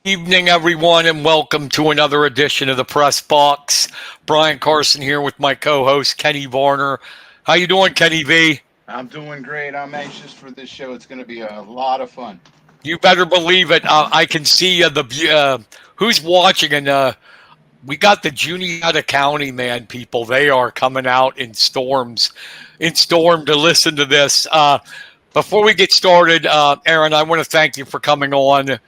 Evening, everyone, and welcome to another edition of the Press Box. Brian Carson here with my co-host Kenny Varner. How you doing, Kenny V? I'm doing great. I'm anxious for this show. It's going to be a lot of fun. You better believe it. I can see who's watching, and we got the Juniata County people. They are coming out in storm to listen to this. Before we get started, Erin, I want to thank you for coming on.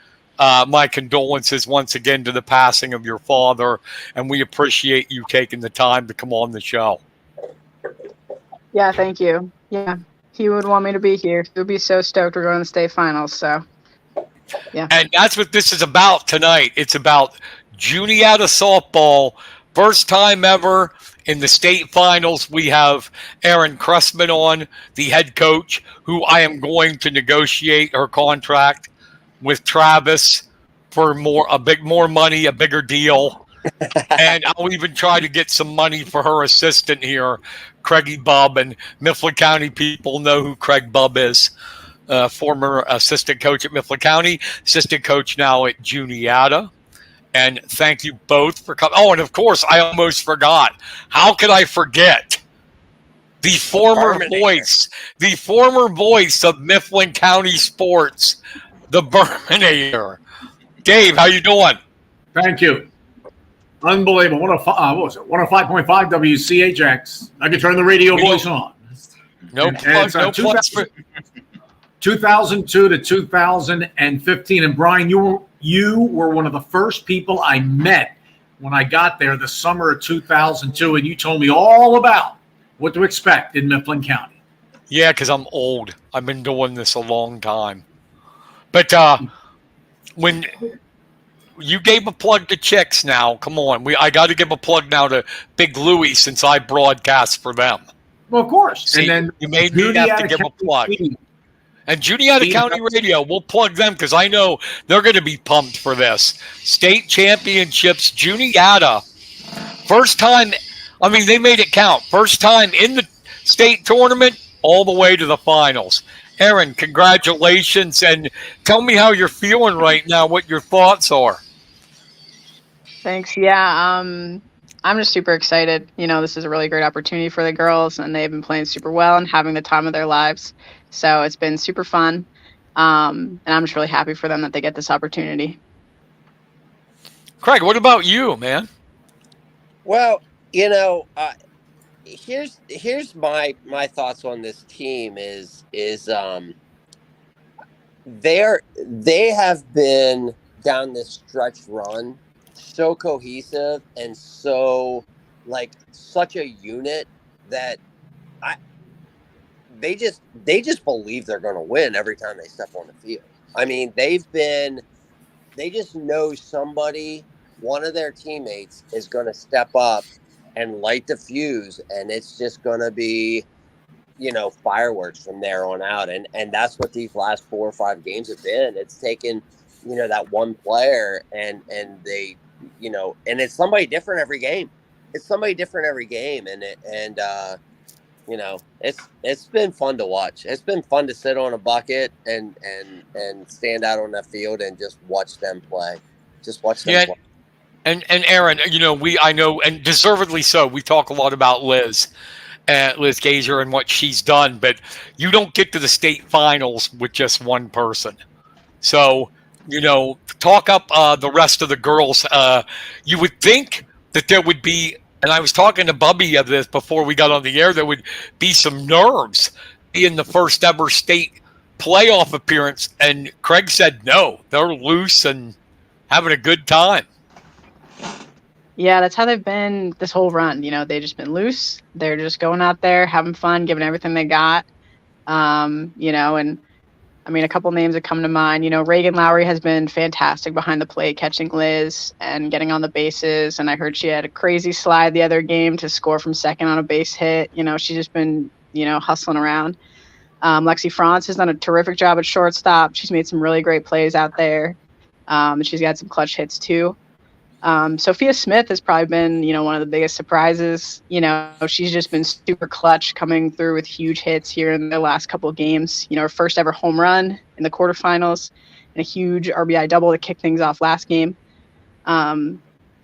My condolences once again to the passing of your father, and we appreciate you taking the time to come on the show. Yeah, thank you. Yeah, he would want me to be here. He would be so stoked we're going to the state finals. So, yeah. And that's what this is about tonight. It's about Juniata softball. First time ever in the state finals. We have Erin Cressman on, the head coach, who I am going to negotiate her contract with Travis for more money, a bigger deal. And I'll even try to get some money for her assistant here, Craig Bubb. And Mifflin County people know who Craig Bubb is, former assistant coach at Mifflin County, assistant coach now at Juniata. And thank you both for coming. Oh, and of course, I almost forgot. How could I forget? The former voice of Mifflin County sports, the Burmanator. Dave, how you doing? Thank you. Unbelievable. 105.5 WCHX. I can turn the radio voice on. No plugs for 2002 to 2015. And Brian, you were one of the first people I met when I got there the summer of 2002, and you told me all about what to expect in Mifflin County. Yeah, because I'm old. I've been doing this a long time. But when you gave a plug to Chicks now, come on. I got to give a plug now to Big Louie since I broadcast for them. Well, of course. See, and then you made me have to give a plug. And Juniata County Radio, we'll plug them because I know they're going to be pumped for this. State championships, Juniata. First time, they made it count. First time in the state tournament, all the way to the finals. Erin, congratulations, and tell me how you're feeling right now, what your thoughts are. Thanks. Yeah, I'm just super excited. This is a really great opportunity for the girls, and they've been playing super well and having the time of their lives. So it's been super fun, and I'm just really happy for them that they get this opportunity. Craig, what about you, man? Well, here's my thoughts on this team is they have been down this stretch run so cohesive and so such a unit that they just believe they're going to win every time they step on the field. They just know one of their teammates is going to step up and light the fuse, and it's just going to be, fireworks from there on out. And that's what these last 4 or 5 games have been. It's taken, that one player and they, and it's somebody different every game. It's been fun to watch. It's been fun to sit on a bucket and stand out on that field and just watch them play. Play. And Erin, I know, and deservedly so, we talk a lot about Liz Gazer and what she's done, but you don't get to the state finals with just one person. So, talk up the rest of the girls. You would think that there would be, and I was talking to Bubby of this before we got on the air, there would be some nerves in the first ever state playoff appearance. And Craig said, no, they're loose and having a good time. Yeah, that's how they've been this whole run. They've just been loose. They're just going out there, having fun, giving everything they got. And a couple names that come to mind. Reagan Lowry has been fantastic behind the plate, catching Liz and getting on the bases. And I heard she had a crazy slide the other game to score from second on a base hit. She's just been, hustling around. Lexi Franz has done a terrific job at shortstop. She's made some really great plays out there. And she's got some clutch hits too. Sophia Smith has probably been, one of the biggest surprises. She's just been super clutch, coming through with huge hits here in the last couple of games. Her first ever home run in the quarterfinals. and a huge RBI double to kick things off last game.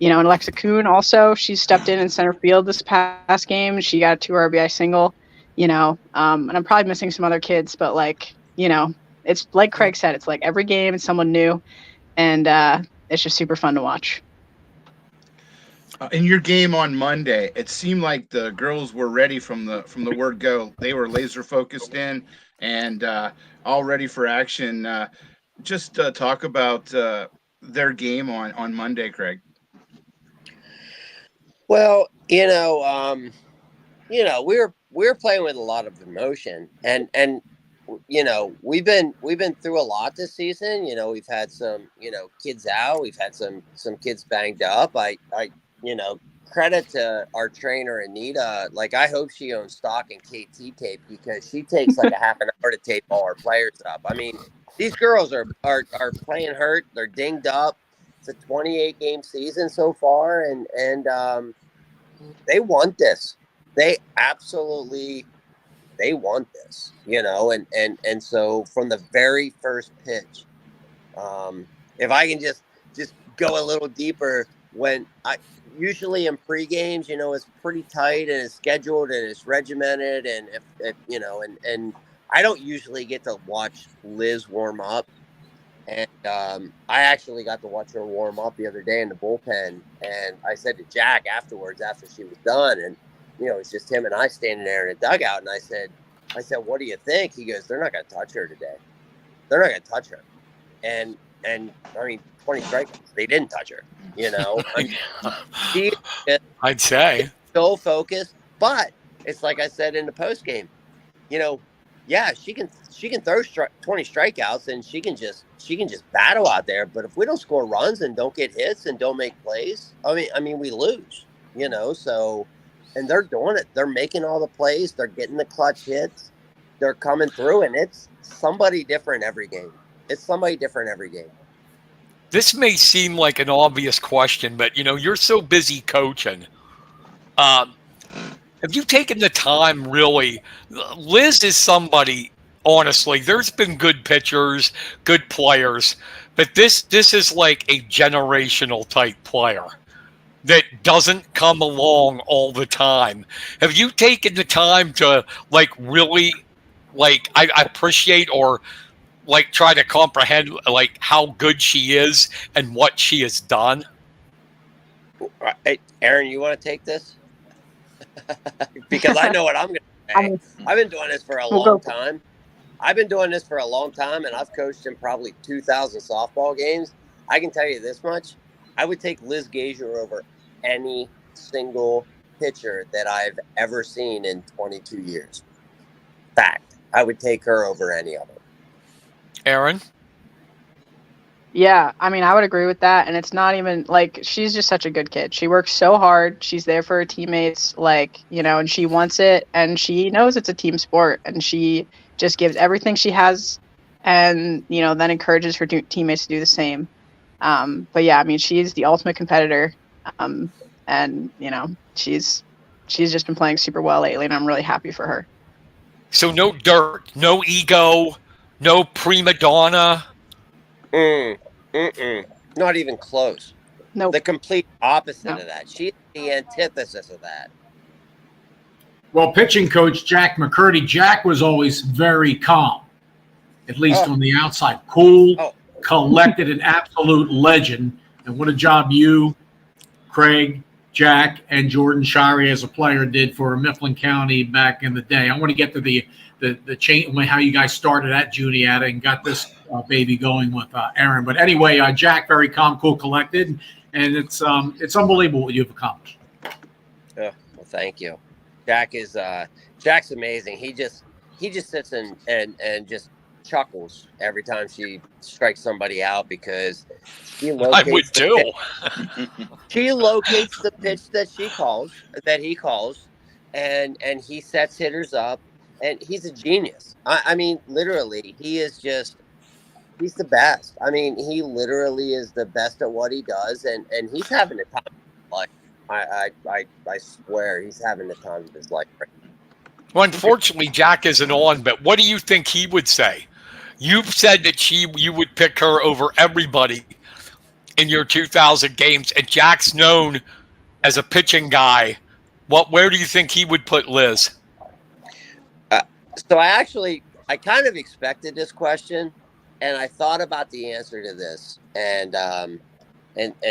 You know, and Alexa Kuhn also, she stepped in center field this past game. She got a 2 RBI single, you know, and I'm probably missing some other kids, but like, you know, it's like Craig said, it's like every game it's someone new, and it's just super fun to watch. In your game on Monday, it seemed like the girls were ready from the word go. They were laser focused in and all ready for action. Just talk about their game on Monday, Craig. Well, we were playing with a lot of emotion, and you know, we've been through a lot this season. You know, we've had some, you know, kids out, we've had some kids banged up. I credit to our trainer Anita. Like, I hope she owns stock in KT tape, because she takes like a half an hour to tape all our players up. I mean, these girls are playing hurt, they're dinged up. It's a 28 game season so far, and they want this. They want this, you know, and so from the very first pitch, if I can just go a little deeper, when I usually in pre-games, you know, it's pretty tight and it's scheduled and it's regimented, and if you know, and I don't usually get to watch Liz warm up. And I actually got to watch her warm up the other day in the bullpen. And I said to Jack afterwards, after she was done, and, you know, it's just him and I standing there in a dugout. And I said, what do you think? He goes, they're not going to touch her today. They're not going to touch her. And I mean, 20 strikeouts, they didn't touch her, you know. I mean, she I'd say so focused. But it's like I said in the post game, you know, yeah, she can throw 20 strikeouts, and she can just battle out there. But if we don't score runs and don't get hits and don't make plays, I mean, we lose, you know. So, and they're doing it. They're making all the plays. They're getting the clutch hits. They're coming through, and it's somebody different every game. this may seem like an obvious question, but, you know, you're so busy coaching. Have you taken the time, really? Liz is somebody, honestly, there's been good pitchers, good players, but this is like a generational type player that doesn't come along all the time. Have you taken the time to, like, really, like, I appreciate or, like, try to comprehend, like, how good she is and what she has done? Hey, Erin, you want to take this? Because I know what I'm going to say. I've been doing this for a long time. And I've coached in probably 2,000 softball games. I can tell you this much. I would take Liz Gager over any single pitcher that I've ever seen in 22 years. Fact. I would take her over any of them. Erin? Yeah, I mean, I would agree with that. And it's not even like, she's just such a good kid. She works so hard. She's there for her teammates, like, you know, and she wants it, and she knows it's a team sport, and she just gives everything she has, and, you know, then encourages her teammates to do the same. But yeah, I mean, she's the ultimate competitor. And, you know, she's just been playing super well lately, and I'm really happy for her. So no dirt, no ego, no prima donna. Not even close. Nope. The complete opposite of that. She's the antithesis of that. Well, pitching coach Jack McCurdy. Jack was always very calm, at least on the outside. Cool, collected, an absolute legend. And what a job you, Craig, Jack, and Jordan Shirey as a player did for Mifflin County back in the day. I want to get to the chain, how you guys started at Juniata and got this baby going with Erin. But anyway, Jack, very calm, cool, collected, and it's unbelievable what you've accomplished. Well, thank you. Jack's amazing. He just sits and just chuckles every time she strikes somebody out, because he locates I would too. She locates the pitch that he calls, and he sets hitters up, and he's a genius. I mean, literally, he's the best. I mean, he literally is the best at what he does, and he's having a time of his life. I swear he's having the time of his life right now. Well, unfortunately, Jack isn't on, but what do you think he would say? You've said that you would pick her over everybody in your 2,000 games, and Jack's known as a pitching guy. Where do you think he would put Liz? So I kind of expected this question, and I thought about the answer to this, and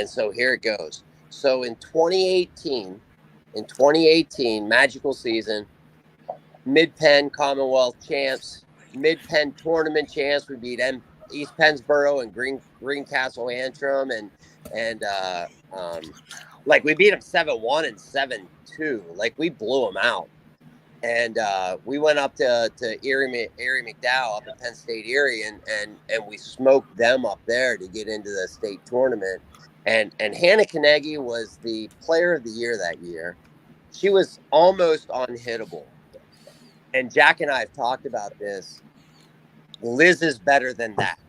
so here it goes. So in 2018, magical season, Mid-Penn Commonwealth champs, Mid-Penn tournament champs. We beat East Pennsboro and Greencastle Antrim, and like we beat them 7-1 and 7-2. Like we blew them out. And we went up to Erie McDowell up in Penn State Erie, and we smoked them up there to get into the state tournament. And Hannah Carnegie was the player of the year that year. She was almost unhittable. And Jack and I have talked about this. Liz is better than that.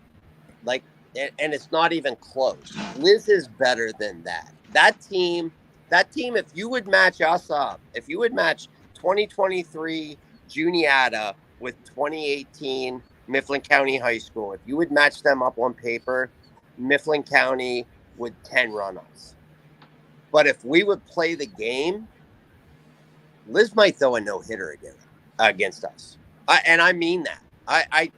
Like, and it's not even close. Liz is better than that. That team, if you would match us up, if you would match 2023 Juniata with 2018 Mifflin County High School, if you would match them up on paper, Mifflin County would 10 run us. But if we would play the game, Liz might throw a no-hitter against us. And I mean that. I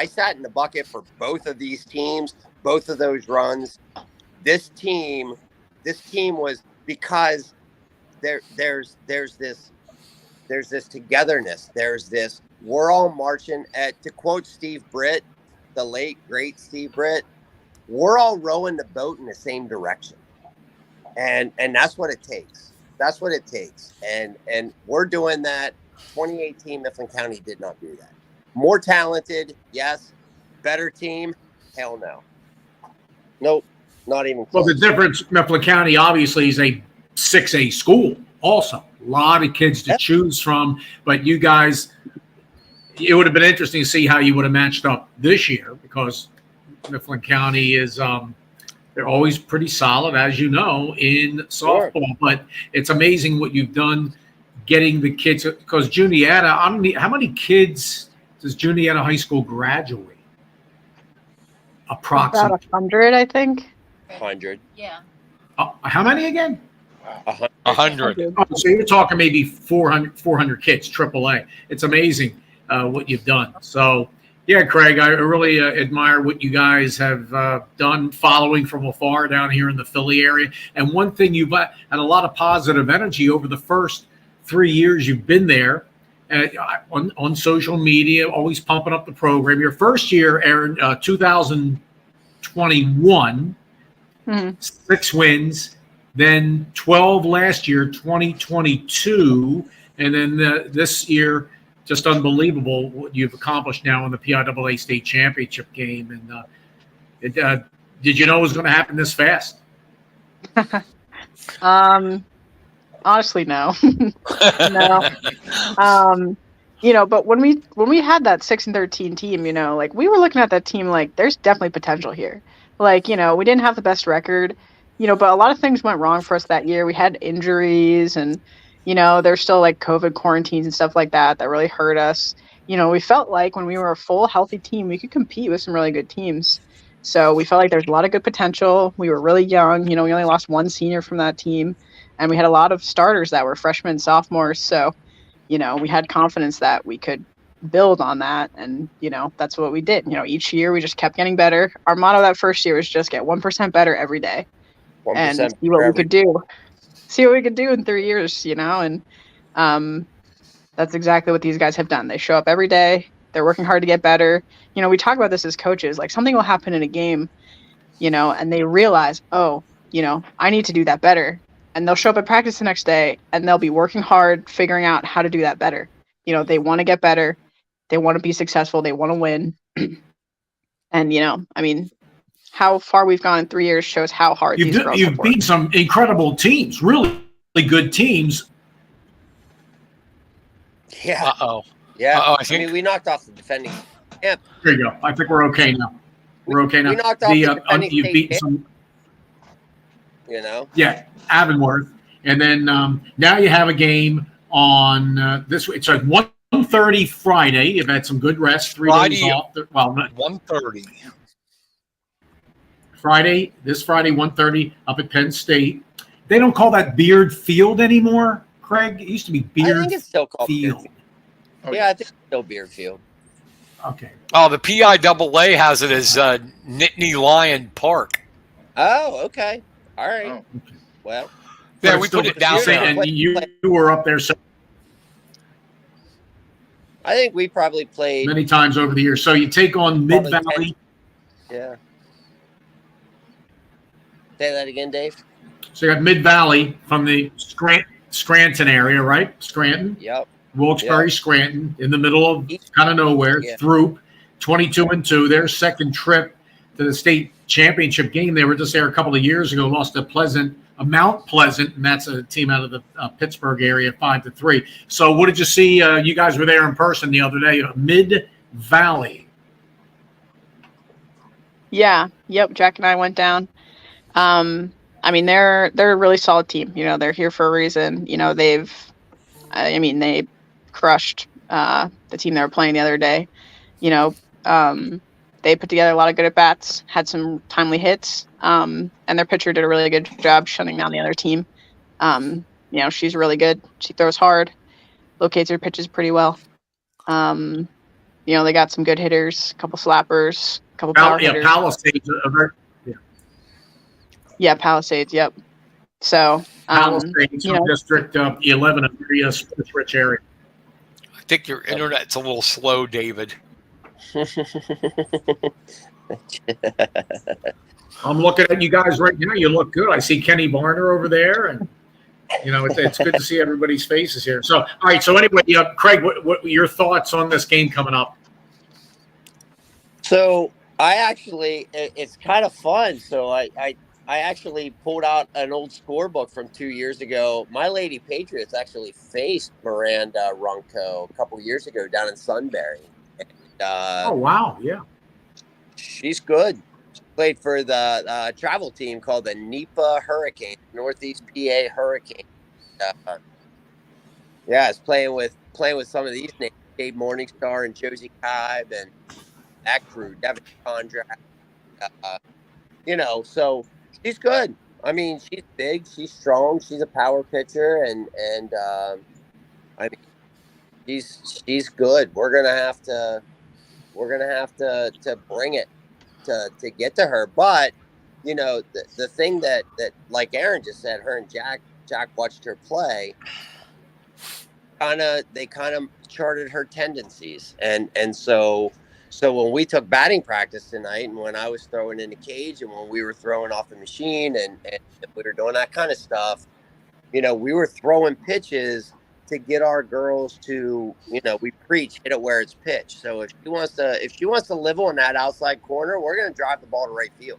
sat in the bucket for both of these teams, both of those runs. This team was, because there's this togetherness. There's this, we're all marching to quote Steve Britt, the late great Steve Britt, we're all rowing the boat in the same direction. And that's what it takes. That's what it takes. And we're doing that. 2018 Mifflin County did not do that. More talented, yes. Better team, hell no. Nope, not even close. Well, the difference, Mifflin County obviously is a 6A school also. A lot of kids to choose from, but you guys, it would have been interesting to see how you would have matched up this year, because Mifflin County is they're always pretty solid, as you know, in softball. Sure. But it's amazing what you've done getting the kids, because Juniata, how many kids does Juniata High School graduate? Approximately about 100, I think. 100. Yeah. How many again? 100. Oh, so you're talking maybe 400 kids, AAA. It's amazing what you've done. So, yeah, Craig, I really admire what you guys have done, following from afar down here in the Philly area. And one thing, you've had a lot of positive energy over the first 3 years you've been there on social media, always pumping up the program. Your first year, Erin, 2021, 6 wins. Then 12 last year, 2022, and then this year, just unbelievable what you've accomplished now in the PIAA state championship game. And did you know it was going to happen this fast? Honestly, no. No. But when we had that 6-13 team, like we were looking at that team like there's definitely potential here. Like, we didn't have the best record. But a lot of things went wrong for us that year. We had injuries and, there's still like COVID quarantines and stuff like that really hurt us. We felt like when we were a full healthy team, we could compete with some really good teams. So we felt like there's a lot of good potential. We were really young. We only lost one senior from that team. And we had a lot of starters that were freshmen, sophomores. So, we had confidence that we could build on that. And, that's what we did. Each year we just kept getting better. Our motto that first year was just get 1% better every day. And see what we could do. See what we could do in 3 years, and that's exactly what these guys have done. They show up every day. They're working hard to get better. We talk about this as coaches, like something will happen in a game, and they realize, I need to do that better. And they'll show up at practice the next day and they'll be working hard, figuring out how to do that better. They want to get better. They want to be successful. They want to win. And, how far we've gone in 3 years shows how hard these girls have worked. You've beaten some incredible teams, really good teams. Yeah. Uh-oh. Yeah. Uh-oh, we knocked off the defending champ. There you go. I think we're okay now. We're okay now. We knocked off the defending you've beaten some. Yeah, Avonworth. And then now you have a game on this. It's like 1:15 1:30 Friday. You've had some good rest, 3 days Friday, off. Well, 1:30. This Friday, 1:30 up at Penn State. They don't call that Beard Field anymore, Craig. It used to be I Beard think it's still called Beard Field. Field. Oh, Yeah, I think it's still Beard Field. Okay. Oh, the PIAA has it as Nittany Lion Park. Oh, okay. All right. Oh. Well, Yeah, But we it's still put it the down same, there. and you were up there so I think we probably played. many times over the years. So you take on Mid Valley. Yeah. Say that again, Dave. So you got Mid Valley from the Scranton area, right? Scranton, Yep. Wilkes-Barre, Yep. Scranton, in the middle of kind of nowhere. Yeah. Throop, 22-2. Their second trip to the state championship game. They were just there a couple of years ago. Lost to Mount Pleasant, and that's a team out of the Pittsburgh area, 5-3. So what did you see? You guys were there in person the other day. Mid Valley. Yeah. Yep. Jack and I went down. I mean, they're a really solid team. You know, they're here for a reason. You know, they crushed the team they were playing the other day. You know, they put together a lot of good at bats, had some timely hits, and their pitcher did a really good job shutting down the other team. You know, she's really good. She throws hard, locates her pitches pretty well. You know, they got some good hitters, a couple slappers, a couple power hitters. Palisades. Yeah, Palisades. Yep. So, Palisades you know, District 11, a very sports-rich area. I think your internet's a little slow, David. I'm looking at you guys right now. You look good. I see Kenny Varner over there, and you know it's good to see everybody's faces here. So, all right. So anyway, Craig, what your thoughts on this game coming up? So it's kind of fun. So I actually pulled out an old scorebook from 2 years ago. My Lady Patriots actually faced Miranda Runco a couple years ago down in Sunbury. Oh, wow. Yeah. She's good. She played for the travel team called the NEPA Hurricane, Northeast PA Hurricane. Yeah, it's playing with some of these names, Dave Morningstar and Josie Kibe and that crew, Devin Condrak. You know, so she's good. I mean, she's big, she's strong, she's a power pitcher, and I mean, she's good. We're gonna have to bring it to get to her. But you know, the thing that like Erin just said, her and Jack watched her play. They kind of charted her tendencies, and so when we took batting practice tonight, and when I was throwing in the cage, and when we were throwing off the machine, and we were doing that kind of stuff, you know, we were throwing pitches to get our girls to, you know, we preach hit it where it's pitched. So if she wants to live on that outside corner, we're going to drive the ball to right field.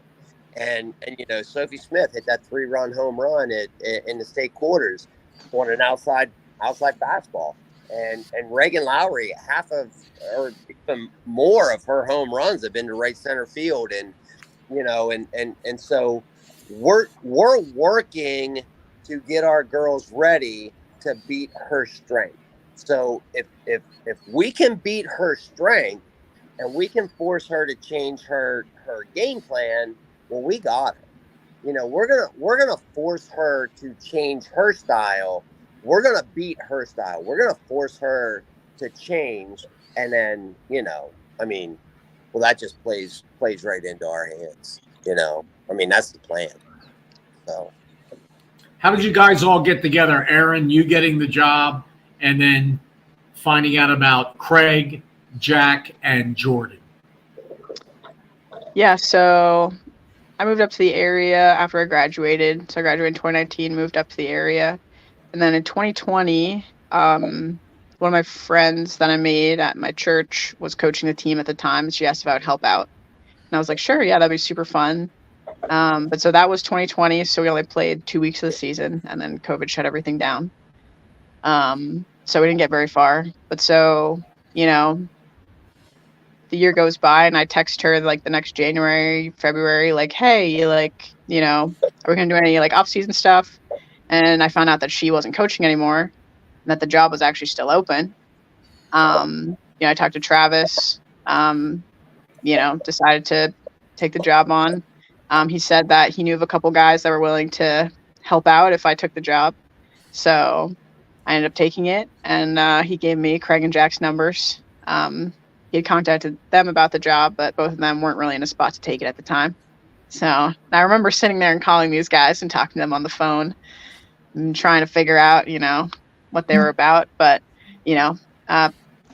And you know, Sophie Smith hit that 3-run home run in the state quarters on an outside fastball. And Reagan Lowry, half of or even more of her home runs have been to right center field. And you know, and so we're working to get our girls ready to beat her strength. So if we can beat her strength and we can force her to change her game plan, well, we got her. You know, we're gonna force her to change her style. We're gonna beat her style. We're gonna force her to change, and then, you know, I mean, well, that just plays right into our hands. You know, I mean, that's the plan. So. How did you guys all get together? Erin, you getting the job, and then finding out about Craig, Jack, and Jordan. Yeah, so I moved up to the area after I graduated. So I graduated in 2019, moved up to the area. And then in 2020, one of my friends that I made at my church was coaching the team at the time. She asked if I would help out. And I was like, sure, yeah, that'd be super fun. But so that was 2020. So we only played 2 weeks of the season, and then COVID shut everything down. So we didn't get very far. But so, you know, the year goes by, and I text her like the next January, February, like, hey, like, you know, are we going to do any like off-season stuff? And I found out that she wasn't coaching anymore, and that the job was actually still open. I talked to Travis, decided to take the job on. He said that he knew of a couple guys that were willing to help out if I took the job. So I ended up taking it, and he gave me Craig and Jack's numbers. He had contacted them about the job, but both of them weren't really in a spot to take it at the time. So I remember sitting there and calling these guys and talking to them on the phone and trying to figure out, what they were about. But,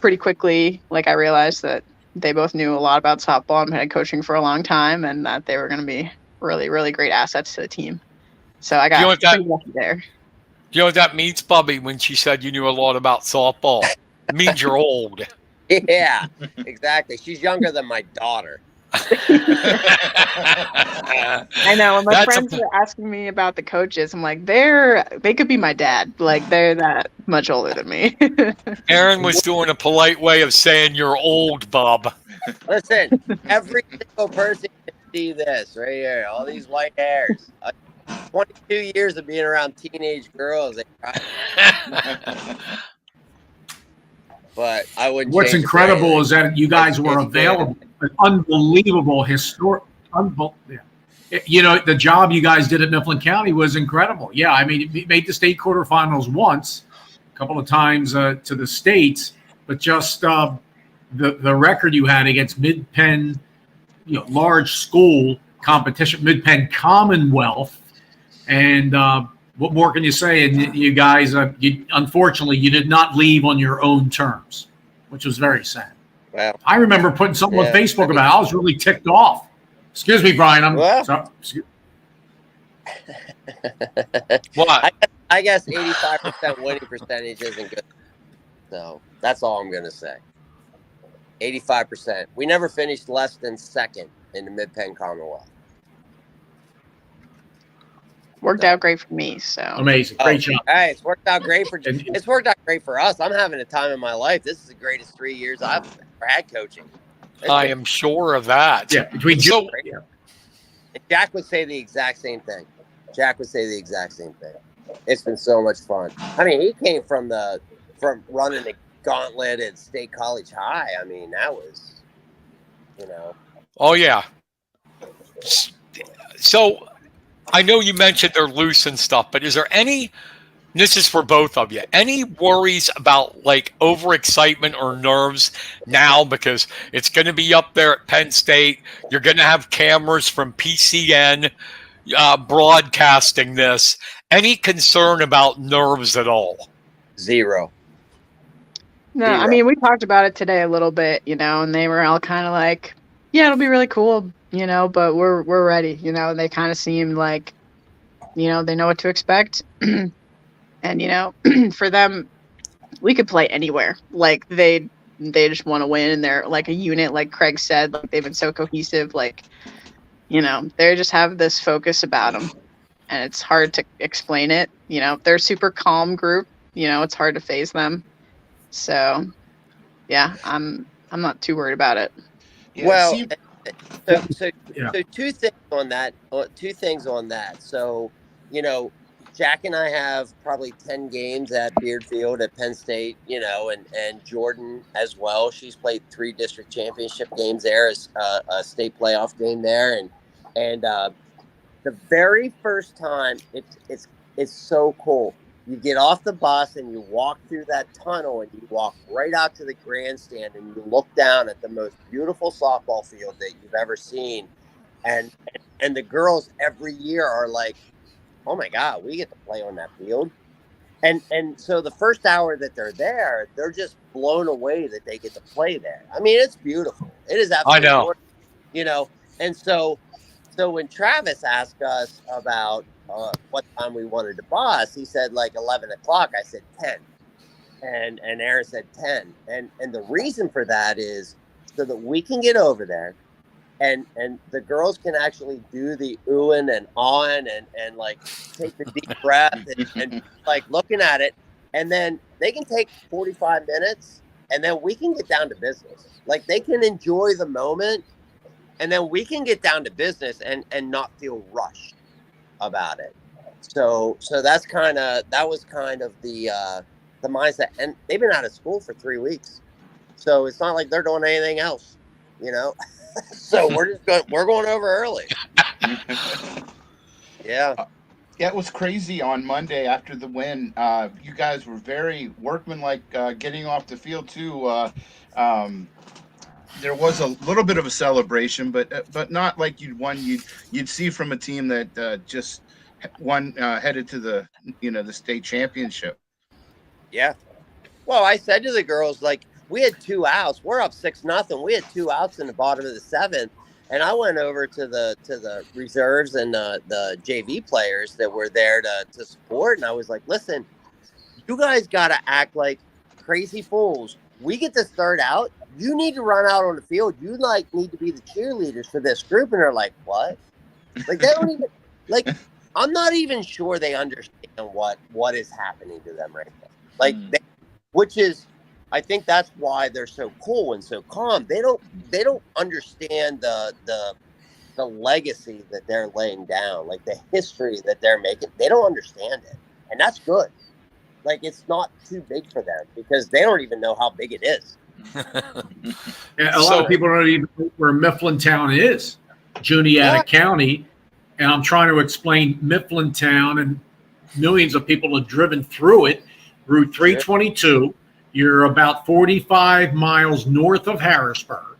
pretty quickly, I realized that they both knew a lot about softball and had coaching for a long time, and that they were going to be really, really great assets to the team. So I got pretty lucky there. Do you know what that means, Bubby, when she said you knew a lot about softball? It means you're old. Yeah, exactly. She's younger than my daughter. I know. When my friends were asking me about the coaches, I'm like, they could be my dad. They're that much older than me. Erin was doing a polite way of saying you're old, Bob. Listen, every single person can see this right here. All these white hairs. 22 years of being around teenage girls. But I wouldn't. What's incredible is that you guys were available. An unbelievable historic. The job you guys did at Mifflin County was incredible. Yeah, I mean, it made the state quarterfinals once, a couple of times to the states, but just the record you had against Mid-Penn, large school competition, Mid-Penn Commonwealth, and what more can you say? And you guys, unfortunately, you did not leave on your own terms, which was very sad. Wow. I remember putting something on Facebook about it. I was really ticked off. Excuse me, Brian. What? I guess 85% winning percentage isn't good. So that's all I'm going to say. 85%. We never finished less than second in the Mid-Penn Commonwealth. Worked out great for me. So amazing, great job. Hey, it's worked out great for us. I'm having a time in my life. This is the greatest 3 years I've ever had coaching. I am sure of that. Yeah, between Jack would say the exact same thing. It's been so much fun. I mean, he came from running the gauntlet at State College High. I mean, that was, Oh yeah. So I know you mentioned they're loose and stuff, but is there any, this is for both of you, any worries about overexcitement or nerves now, because it's going to be up there at Penn State? You're going to have cameras from PCN broadcasting this. Any concern about nerves at all? Zero. No, I mean, we talked about it today a little bit, and they were all kind of like, yeah, it'll be really cool, but we're ready, and they kind of seemed like, they know what to expect. And, for them, we could play anywhere. They just want to win, and they're like a unit, like Craig said, they've been so cohesive, they just have this focus about them, and it's hard to explain it. They're a super calm group, it's hard to phase them. So, yeah, I'm not too worried about it. Yeah, well, so two things on that. So, Jack and I have probably 10 games at Beard Field at Penn State, and Jordan as well. She's played 3 district championship games there, as a state playoff game there, and the very first time, it's so cool. You get off the bus and you walk through that tunnel and you walk right out to the grandstand and you look down at the most beautiful softball field that you've ever seen, and the girls every year are like, oh my God, we get to play on that field. And so the first hour that they're there, they're just blown away that they get to play there. I mean, it's beautiful. It is absolutely gorgeous, And so when Travis asked us about what time we wanted to bus, he said 11 o'clock. I said 10. And Erin said 10. And the reason for that is so that we can get over there and the girls can actually do the oohing and ahhing and take the deep breath and looking at it. And then they can take 45 minutes and then we can get down to business. They can enjoy the moment and then we can get down to business and not feel rushed about it. So that was kind of the mindset. And they've been out of school for 3 weeks. So it's not like they're doing anything else, So we're going over early. Yeah. Yeah, it was crazy on Monday after the win. You guys were very workmanlike getting off the field too. There was a little bit of a celebration, but not like you'd see from a team that just won, headed to the state championship. Yeah. Well, I said to the girls, like, we had 2 outs. We're up 6-0. We had 2 outs in the bottom of the 7th. And I went over to the reserves and the JV players that were there to support. And I was like, listen, you guys got to act like crazy fools. We get this third out. You need to run out on the field. You need to be the cheerleaders for this group. And they're like, what? Like, they don't even I'm not even sure they understand what is happening to them right now. Which is, I think that's why they're so cool and so calm. They don't understand the legacy that they're laying down, like the history that they're making. They don't understand it, and that's good. Like, it's not too big for them because they don't even know how big it is. A lot of people don't even know where Mifflintown is, Juniata County, and I'm trying to explain Mifflintown, and millions of people have driven through it. Route 322. You're about 45 miles north of Harrisburg,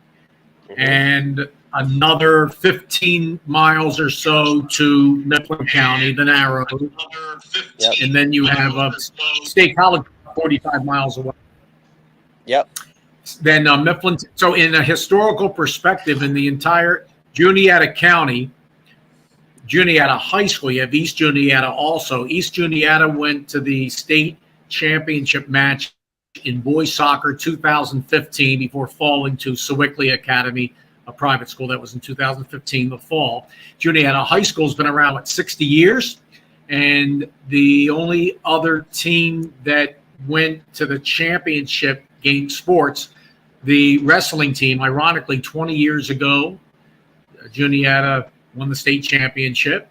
and another 15 miles or so to Mifflin County, the Narrows, and then you have a State College 45 miles away. Yep. Then Mifflin. So in a historical perspective, in the entire Juniata County, Juniata High School, you have East Juniata also. East Juniata went to the state championship match in boys soccer 2015 before falling to Sewickley Academy, a private school. That was in 2015, the fall. Juniata High School has been around 60 years, and the only other team that went to the championship game sports, the wrestling team, ironically 20 years ago, Juniata won the state championship.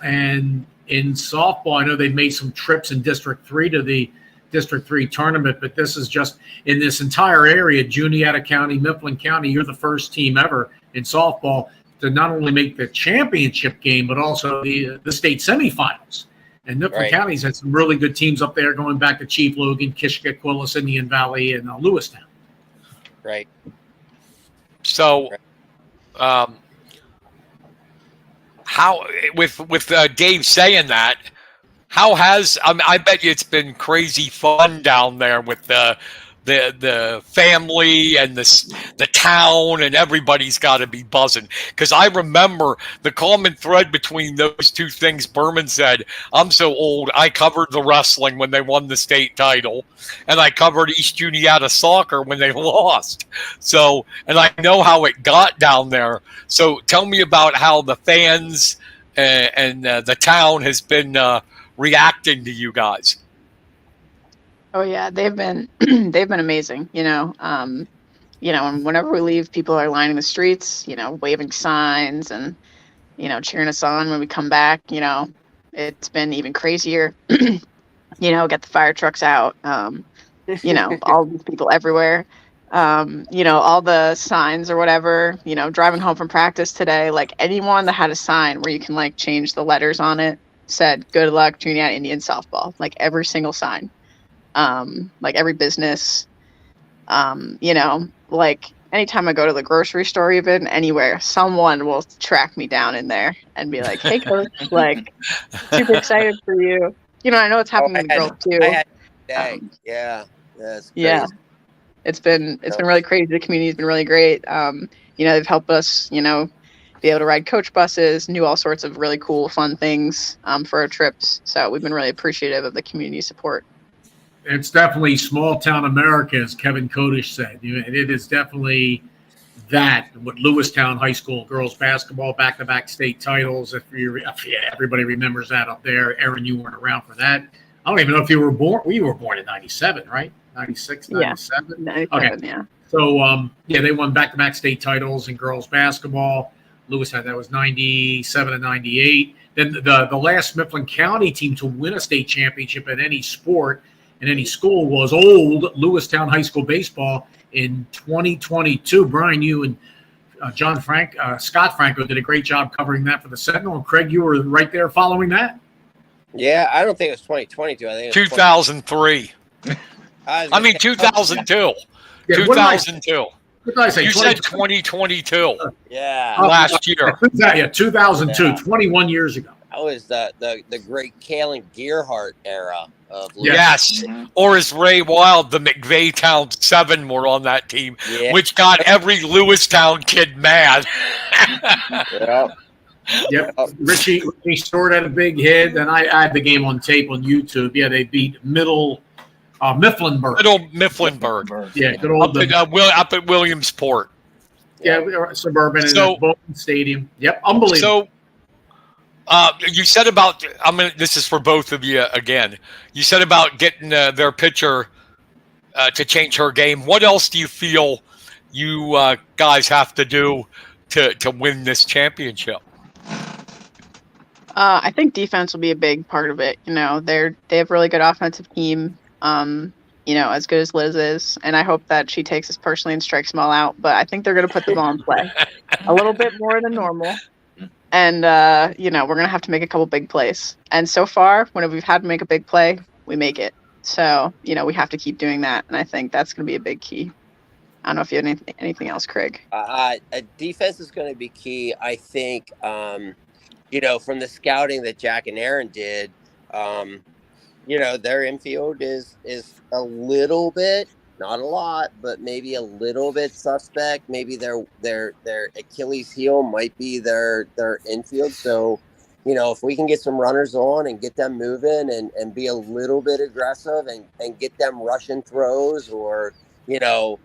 And in softball, I know they've made some trips in District 3 to the District 3 tournament, but this is just in this entire area, Juniata County, Mifflin County, you're the first team ever in softball to not only make the championship game, but also the state semifinals. And Mifflin County's had some really good teams up there going back to Chief Logan, Kishka, Quillis, Indian Valley, and Lewistown. Right. So, how with Dave saying that, how has I bet you it's been crazy fun down there with the family and the town, and everybody's got to be buzzing, because I remember the common thread between those two things. Burman said, I'm so old, I covered the wrestling when they won the state title, and I covered East Juniata soccer when they lost. So, and I know how it got down there. So tell me about how the fans and the town has been reacting to you guys. Oh yeah, they've been amazing. And whenever we leave, people are lining the streets, waving signs and cheering us on when we come back. It's been even crazier. Get the fire trucks out. All these people everywhere. All the signs or whatever. Driving home from practice today, like anyone that had a sign where you can change the letters on it said "Good luck, Juniata Indian softball." Like every single sign. Every business, anytime I go to the grocery store, even anywhere, someone will track me down in there and be like, "Hey, coach, super excited for you." I know it's happening to the girls too. That's crazy. Yeah, it's been really crazy. The community's been really great. They've helped us, be able to ride coach buses, do all sorts of really cool, fun things for our trips. So we've been really appreciative of the community support. It's definitely small town America, as Kevin Kodish said. It is definitely that. What Lewistown High School girls basketball, back-to-back state titles. Everybody remembers that up there. Erin, you weren't around for that. I don't even know if you were born. We were born in 97, right? 96, 97? Yeah, 97, okay. Yeah. So, they won back-to-back state titles in girls basketball. Lewis had that was 97 and 98. Then the last Mifflin County team to win a state championship in any sport in any school was old Lewistown High School baseball in 2022. Brian, you and Scott Franco did a great job covering that for the Sentinel. And Craig, you were right there following that. Yeah, I don't think it was 2022. I think it was 2003. 2002. Yeah, 2002. What did I say? You said 2022 yeah. last year. Yeah, 2002, Yeah. 21 years ago. That was the great Kalen Gearhart era of Yes. Or as Ray Wild, the McVeigh-Town 7 were on that team, Yeah. which got every Lewistown kid mad. Yeah. Yep. Richie Stewart had a big hit, and I had the game on tape on YouTube. Yeah, they beat Mifflinburg. Little Mifflinburg. Yeah, good old up at Williamsport. Yeah, suburban So- and Bowman Stadium. Yep, unbelievable. So, you said about this is for both of you again. You said about getting their pitcher to change her game. What else do you feel you guys have to do to win this championship? I think defense will be a big part of it. They have a really good offensive team. As good as Liz is, and I hope that she takes this personally and strikes them all out. But I think they're going to put the ball in play a little bit more than normal, and we're going to have to make a couple big plays. And so far, whenever we've had to make a big play, we make it. So we have to keep doing that, and I think that's going to be a big key. I don't know if you have anything else, Craig. Defense is going to be key. I think, from the scouting that Jack and Erin did, their infield is a little bit, not a lot, but maybe a little bit suspect. Maybe their Achilles heel might be their infield. So, if we can get some runners on and get them moving and be a little bit aggressive and get them rushing throws or, getting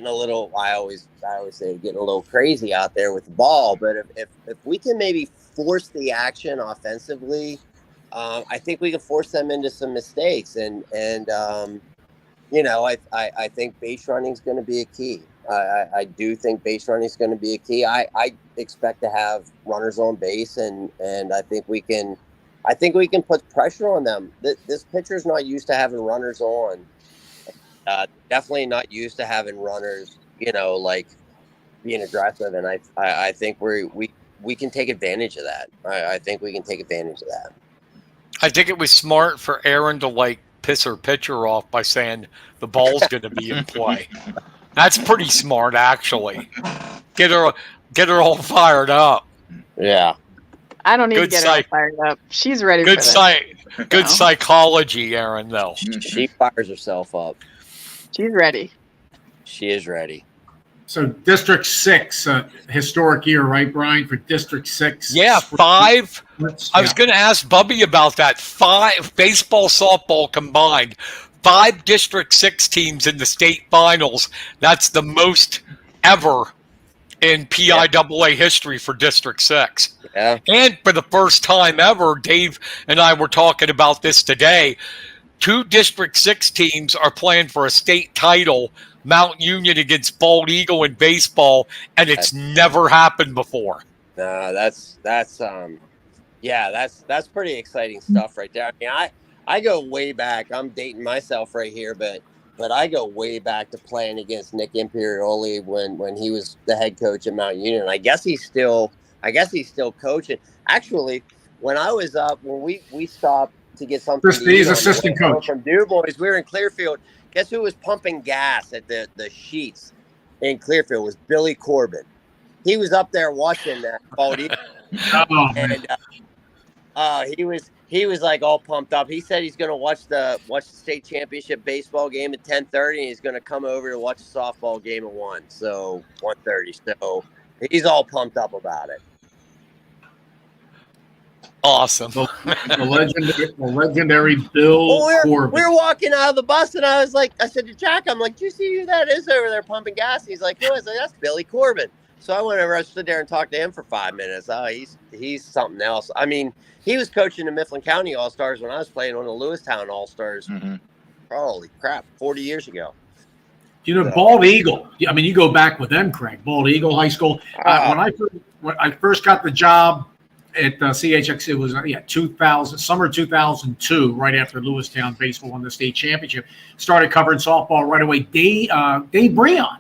a little, I always say getting a little crazy out there with the ball. But if we can maybe force the action offensively, I think we can force them into some mistakes, and I think base running is going to be a key. I do think base running is going to be a key. I expect to have runners on base, and I think we can put pressure on them. This pitcher's not used to having runners on. Definitely not used to having runners, like being aggressive, and I think we can take advantage of that. I think we can take advantage of that. I think it was smart for Erin to piss her pitcher off by saying the ball's going to be in play. That's pretty smart, actually. Get her all fired up. Yeah. I don't need to get her all fired up. She's ready for this. Good psychology, Erin, though. She fires herself up. She's ready. She is ready. So District 6, historic year, right, Brian, for District 6? Yeah, 5. I was going to ask Bubby about that. 5 baseball, softball combined. 5 District 6 teams in the state finals. That's the most ever in PIAA history for District 6. Yeah. And for the first time ever, Dave and I were talking about this today, 2 District 6 teams are playing for a state title, Mount Union against Bald Eagle in baseball, and it's never happened before. No, that's pretty exciting stuff right there. I mean, I go way back. I'm dating myself right here, but I go way back to playing against Nick Imperioli when he was the head coach at Mount Union. I guess he's still coaching. Actually, when I was up, when we stopped to get something to eat he's assistant coach from Du Bois, we were in Clearfield. Guess who was pumping gas at the sheets in Clearfield? Was Billy Corbin. He was up there watching that Bald Eagle. And he was like all pumped up. He said he's going to watch the state championship baseball game at 10:30, and he's going to come over to watch a softball game at 1:30. So he's all pumped up about it. Awesome. The legendary Bill Corbin. We were walking out of the bus, and I said to Jack, I'm like, do you see who that is over there pumping gas? And he's like, no. I was like, that's Billy Corbin. So I went over, I stood there and talked to him for 5 minutes. Oh, he's something else. I mean, he was coaching the Mifflin County All-Stars when I was playing on the Lewistown All-Stars. Mm-hmm. Holy crap, 40 years ago. Bald Eagle. I mean, you go back with them, Craig. Bald Eagle High School. When I first got the job at CHX. It was 2000, summer 2002, right after Lewistown baseball won the state championship. Started covering softball right away. Dave Burman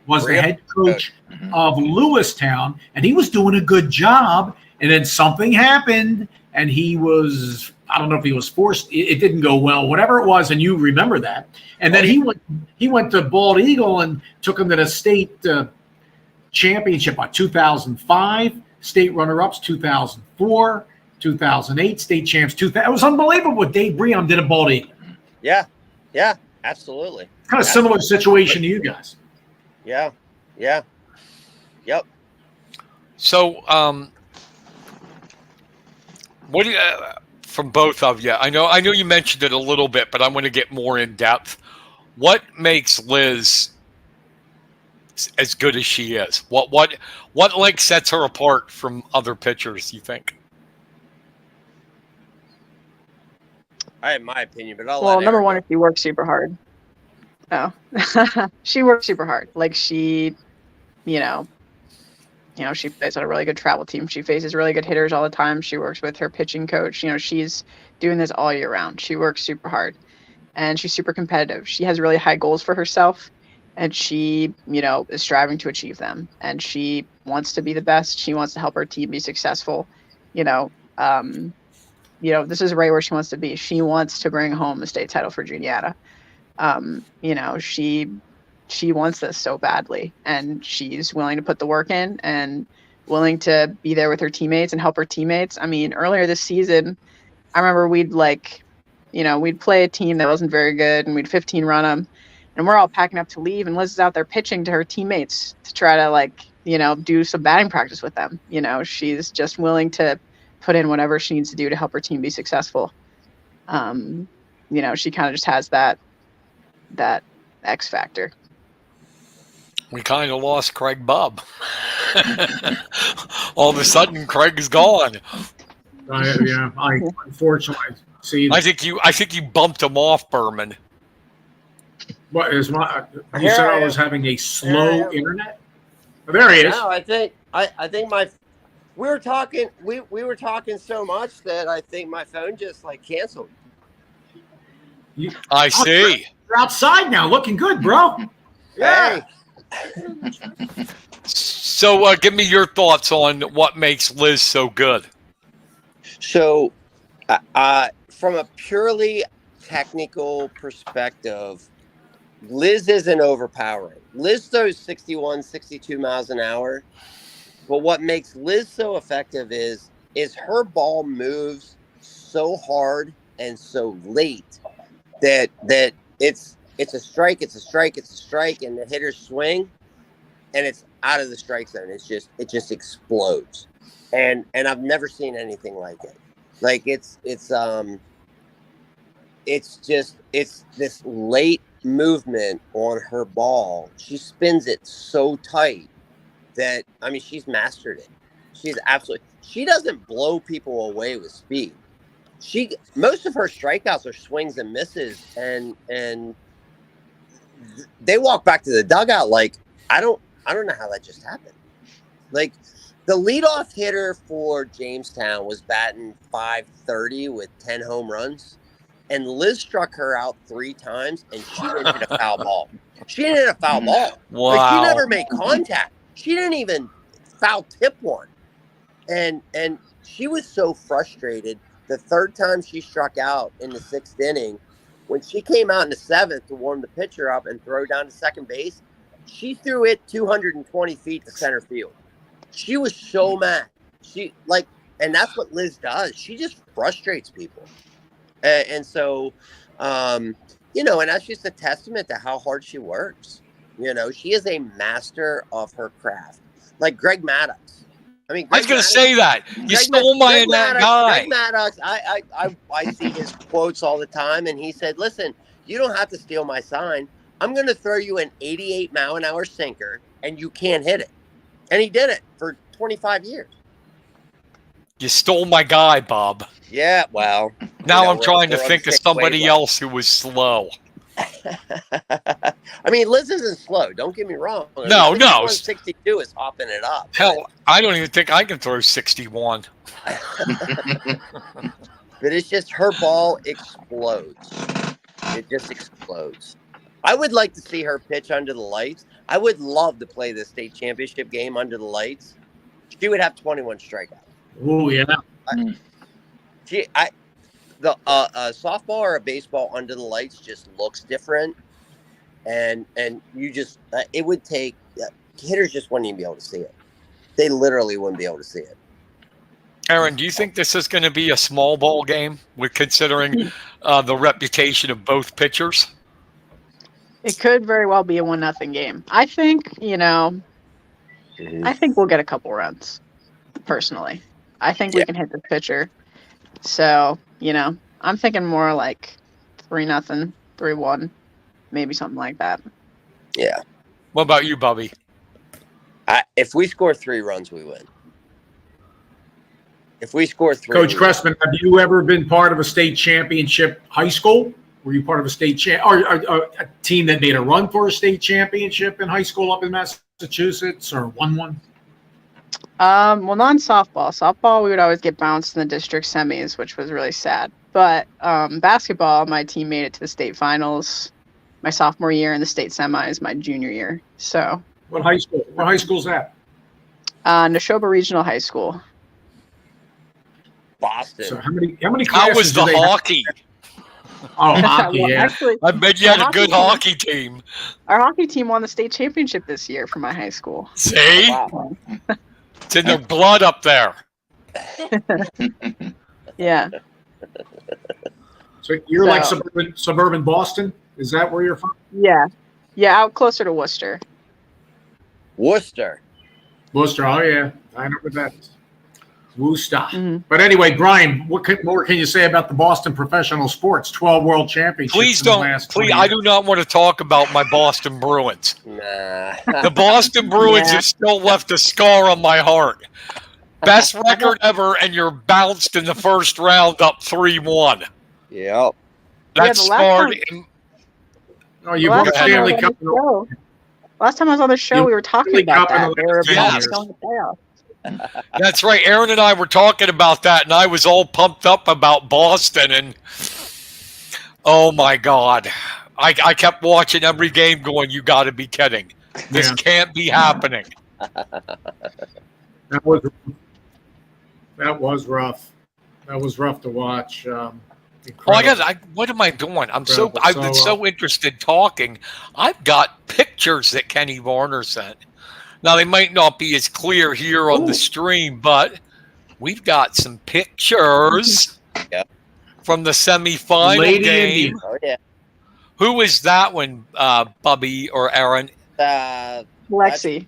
was the head coach of Lewistown, and he was doing a good job. And then something happened, and he was, I don't know if he was forced. It didn't go well, whatever it was, and you remember that. And then he went to Bald Eagle and took him to the state championship by 2005, state runner-ups 2004, 2008, state champs 2000. It was unbelievable what Dave Burman did at Bald Eagle. Yeah, absolutely. Kind of similar situation to you guys. Yeah. Yep. So, what do you, from both of you? I know you mentioned it a little bit, but I want to get more in depth. What makes Liz as good as she is? What like sets her apart from other pitchers, you think? I have my opinion, but number one, she works super hard. Oh, she works super hard. Like she plays on a really good travel team. She faces really good hitters all the time. She works with her pitching coach. She's doing this all year round. She works super hard, and she's super competitive. She has really high goals for herself, and she, is striving to achieve them. And she wants to be the best. She wants to help her team be successful. This is right where she wants to be. She wants to bring home the state title for Juniata. She wants this so badly, and she's willing to put the work in and willing to be there with her teammates and help her teammates. I mean, earlier this season, I remember we'd play a team that wasn't very good, and we'd 15 run them, and we're all packing up to leave, and Liz is out there pitching to her teammates to try to do some batting practice with them. She's just willing to put in whatever she needs to do to help her team be successful. She kind of just has that X factor. We kind of lost Craig Bubb. All of a sudden, Craig's gone. I unfortunately see. I think you bumped him off, Burman. What is my? You said I was having a slow internet. Oh, there he is. No, I think we were talking. We were talking so much that I think my phone just canceled. I see. You're outside now, looking good, bro. Yeah. Hey. So give me your thoughts on what makes Liz so good. So from a purely technical perspective, Liz isn't overpowering. Liz throws 61, 62 miles an hour. But what makes Liz so effective is her ball moves so hard and so late that it's a strike, and the hitters swing, and it's out of the strike zone. It just explodes, and I've never seen anything like it. It's this late movement on her ball. She spins it so tight that she's mastered it. She doesn't blow people away with speed. Most of her strikeouts are swings and misses, and they walk back to the dugout I don't know how that just happened. The leadoff hitter for Jamestown was batting .530 with 10 home runs, and Liz struck her out 3 times, and she didn't hit a foul ball. Wow. She never made contact. She didn't even foul tip one, and she was so frustrated. The 3rd time she struck out in the 6th inning, when she came out in the 7th to warm the pitcher up and throw down to second base, she threw it 220 feet to center field. She was so mad. And that's what Liz does. She just frustrates people. And so, and that's just a testament to how hard she works. She is a master of her craft. Like Greg Maddox. I was going to say that. You stole my guy. Greg Maddox, I see his quotes all the time, and he said, listen, you don't have to steal my sign. I'm going to throw you an 88-mile-an-hour sinker, and you can't hit it. And he did it for 25 years. You stole my guy, Bob. Yeah, well. Now I'm trying to think of somebody else who was slow. I mean, Liz isn't slow. Don't get me wrong. I mean, No. 62 is hopping it up. Hell, I don't even think I can throw 61. But it's just her ball explodes. It just explodes. I would like to see her pitch under the lights. I would love to play the state championship game under the lights. She would have 21 strikeouts. Oh yeah. The softball or a baseball under the lights just looks different, and you just it would take hitters just wouldn't even be able to see it. They literally wouldn't be able to see it. Erin, do you think this is going to be a small ball game with considering the reputation of both pitchers? It could very well be a 1-0 game. I think, I think we'll get a couple runs, personally. I think we can hit this pitcher. So, I'm thinking more like 3-0, 3-1, maybe something like that. Yeah. What about you, Bubby? If we score 3 runs, we win. If we score 3, Coach Cressman, have you ever been part of a state championship high school? Were you part of a state or a team that made a run for a state championship in high school up in Massachusetts, or won one? Well, not in softball. Softball, we would always get bounced in the district semis, which was really sad. But basketball, my team made it to the state finals my sophomore year and the state semis my junior year. So. What high school? What high school's that? Neshoba Regional High School. Boston. So how many classes How was the do they have? hockey? Oh, hockey, Well, yeah. actually, I bet you had a good hockey team. our hockey team won the state championship this year for my high school. See? Wow. It's in their blood up there. Yeah. So you're like suburban Boston? Is that where you're from? Yeah. Yeah, out closer to Worcester. Worcester. Worcester, oh yeah. I know what that is. Worcester. Mm-hmm. But anyway, Brian, what more can you say about the Boston professional sports? 12 world championships. Please in the don't. last Please, 20 I years. do not want to talk about my Boston Bruins. Nah. The Boston Bruins have still left a scar on my heart. Best record ever, and you're bounced in the first round up 3-1. Yep. That's the last scarred. Oh, you won the Stanley Cup. Last time I was on the show, You we were talking Stanley about Cup in that. the They were last 10 about years. to go in the playoffs. That's right. Erin and I were talking about that, and I was all pumped up about Boston. And oh my God, I kept watching every game, going, "You got to be kidding! This Yeah. can't be happening." That was rough. That was rough to watch. Incredible. What am I doing? I've Incredible. been so interested talking. I've got pictures that Kenny Varner sent. Now, they might not be as clear here on the stream, but we've got some pictures from the semifinal Lady game. Indian. Oh yeah. Who is that one, Bubby or Erin? Lexi.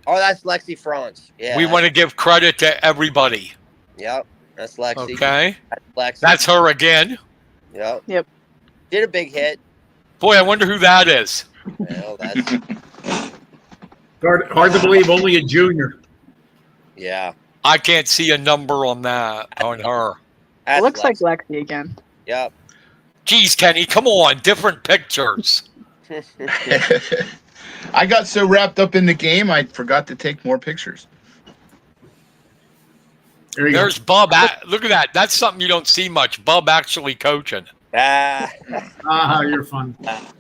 That's Lexi France. Yeah. We want to give credit to everybody. Yep. That's Lexi. Okay. That's Lexi. That's her again. Yep. Yep. Did a big hit. Boy, I wonder who that is. Well, that's Hard to believe, only a junior. yeah. I can't see a number on that, on her. That's It looks like Lexi. Lexi again. Yep. Geez, Kenny, come on. Different pictures. I got so wrapped up in the game, I forgot to take more pictures. There you There's Bub. Look at that. That's something you don't see much. Bub actually coaching. go. You're fun.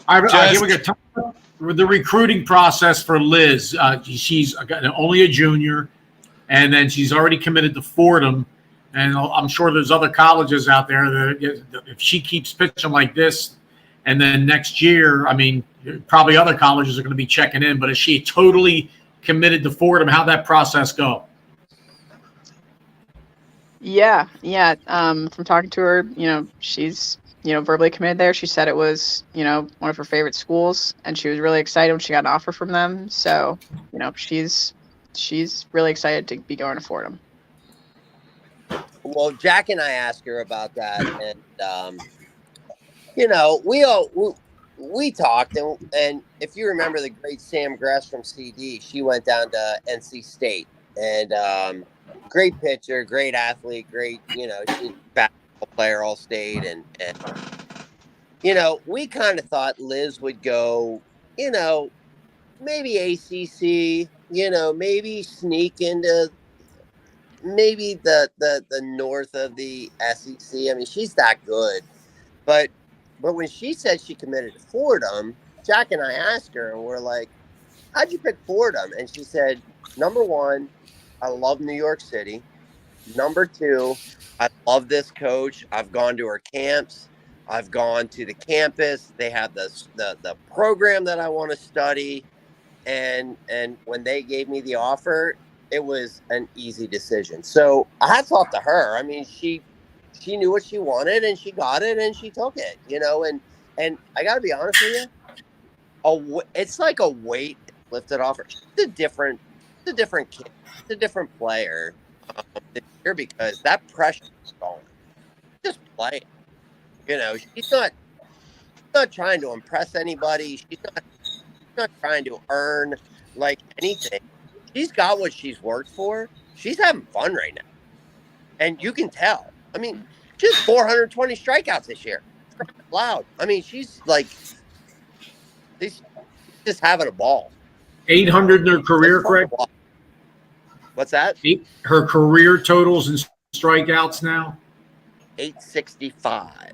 Here Just- we go. The recruiting process for Liz. She's only a junior, and then she's already committed to Fordham. And I'm sure there's other colleges out there that if she keeps pitching like this, and then next year, I mean, probably other colleges are going to be checking in. But is she totally committed to Fordham? How'd that process go? Yeah. From talking to her, she's, verbally committed there. She said it was, one of her favorite schools, and she was really excited when she got an offer from them. So, she's really excited to be going to Fordham. Well, Jack and I asked her about that, and we talked, and if you remember the great Sam Grass from CD, she went down to NC State, and great pitcher, great athlete, great, she's a basketball player, all state, and we kind of thought Liz would go, maybe ACC, maybe sneak into maybe the north of the SEC. I mean, she's that good. But when she said she committed to Fordham, Jack and I asked her, and we're like, how'd you pick Fordham? And she said, number one, I love New York City. Number two, I love this coach. I've gone to her camps. I've gone to the campus. They have the program that I want to study. And when they gave me the offer, it was an easy decision. So hats off to her. I mean, she knew what she wanted, and she got it, and she took it, and I got to be honest with you, it's like a weight lifted off her. She's a different kid. She's a different player this year because that pressure is gone. Just play. She's not trying to impress anybody. She's not trying to earn like anything. She's got what she's worked for. She's having fun right now. And you can tell. I mean, she has 420 strikeouts this year. It's loud. I mean, she's just having a ball. 800 in her career, Craig? What's that? Her career totals and strikeouts now? 865.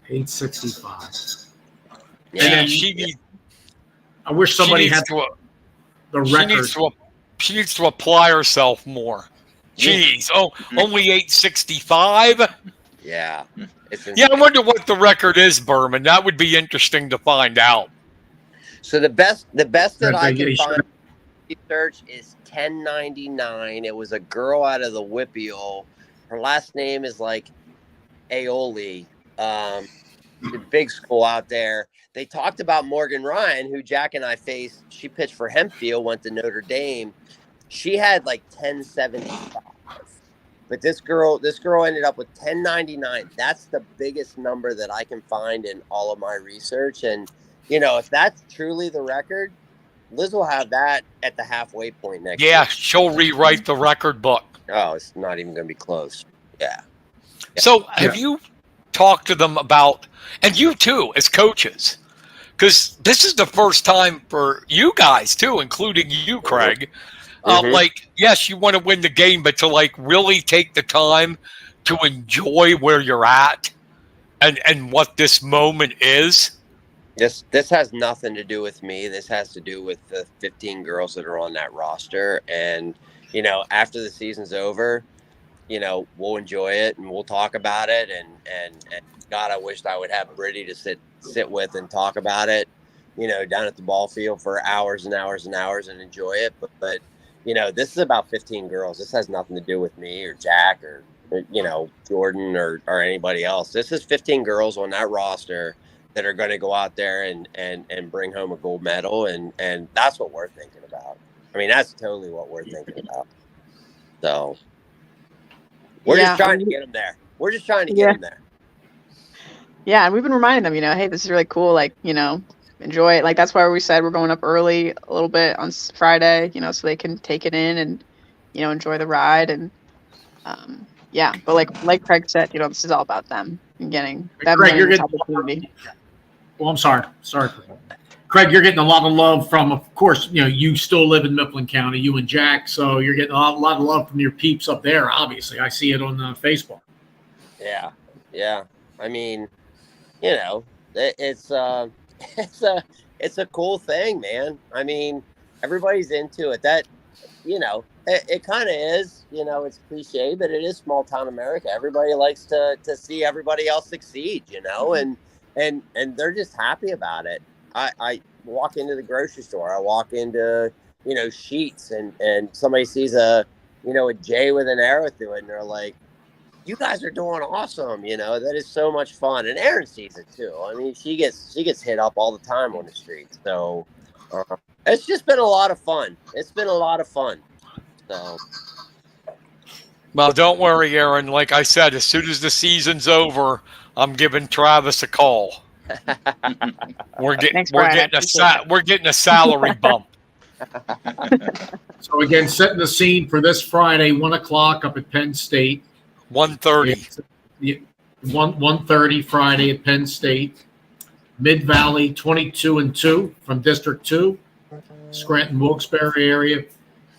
865. Yeah. And she needs. I wish somebody had the record. She needs to apply herself more. Jeez. Only 865? Yeah. Yeah, I wonder what the record is, Burman. That would be interesting to find out. So the best that I can find research is 1099. It was a girl out of the Whippeal. Her last name is like Aioli. The big school out there. They talked about Morgan Ryan, who Jack and I faced. She pitched for Hempfield, went to Notre Dame. She had like 1075. But this girl ended up with 1099. That's the biggest number that I can find in all of my research. And, if that's truly the record, Liz will have that at the halfway point next year. Yeah, she'll rewrite the record book. Oh, it's not even going to be close. Yeah. So have you talked to them about, and you too, as coaches, because this is the first time for you guys too, including you, Craig. Yes, you want to win the game, but to really take the time to enjoy where you're at and what this moment is. This has nothing to do with me. This has to do with the 15 girls that are on that roster. And, after the season's over, we'll enjoy it and we'll talk about it. And God, I wished I would have Brittany to sit with and talk about it, down at the ball field for hours and hours and hours and enjoy it. But this is about 15 girls. This has nothing to do with me or Jack or Jordan or anybody else. This is 15 girls on that roster that are going to go out there and bring home a gold medal. And that's what we're thinking about. I mean, that's totally what we're thinking about. So we're just trying to get them there. We're just trying to get them there. Yeah. And we've been reminding them, hey, this is really cool. Enjoy it. That's why we said we're going up early a little bit on Friday, so they can take it in and, enjoy the ride. And, but like Craig said, this is all about them and getting that opportunity. Well, I'm sorry. Craig, you're getting a lot of love from, of course, you still live in Mifflin County, you and Jack, so you're getting a lot of love from your peeps up there, obviously. I see it on Facebook. Yeah. I mean, it's a cool thing, man. I mean, everybody's into it. That, it kind of is, it's cliche, but it is small town America. Everybody likes to see everybody else succeed, and they're just happy about it. I walk into the grocery store, I walk into, Sheets and somebody sees a J with an arrow through it and they're like, you guys are doing awesome. That is so much fun. And Erin sees it too. I mean, she gets hit up all the time on the street. So it's just been a lot of fun. So. Well, don't worry, Erin. Like I said, as soon as the season's over, I'm giving Travis a call. We're getting a salary bump. So again, setting the scene for this Friday, 1:00 up at Penn State. 1:30. 1:30 Friday at Penn State. Mid-Valley 22-2 from District 2. Scranton Wilkes-Barre area.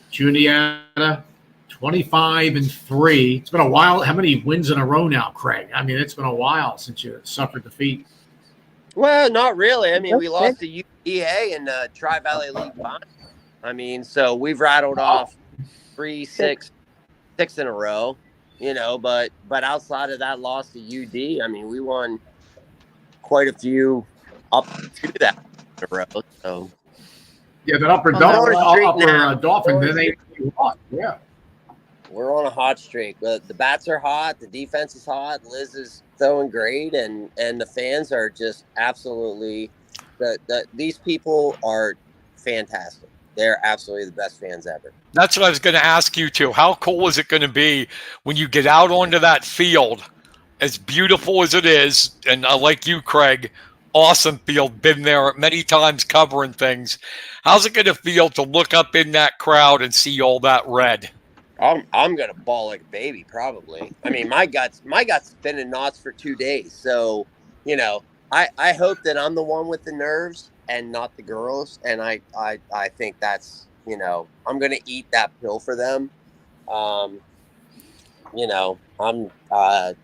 Juniata 25-3. It's been a while. How many wins in a row now, Craig? I mean, it's been a while since you suffered defeat. Well, not really. I mean, we That's lost to UEA in the Tri-Valley League Final. I mean, so we've rattled off 6 in a row, you know, but outside of that loss to UD, I mean, we won quite a few up to that in a row. So Yeah, that upper Dolphin, then they lost. Yeah. we're on a hot streak. The bats are hot, the defense is hot, Liz is throwing great, and the fans are just absolutely these people are fantastic. They're absolutely the best fans ever. That's what I was going to ask you too. How cool is it going to be when you get out onto that field, as beautiful as it is? And I like you, Craig, awesome field, been there many times covering things. How's it going to feel to look up in that crowd and see all that red? I'm gonna bawl like a baby, probably. I mean, my gut's spinning knots for 2 days. So, you know, I hope that I'm the one with the nerves and not the girls. And I think that's, you know, I'm gonna eat that pill for them. You know, I'll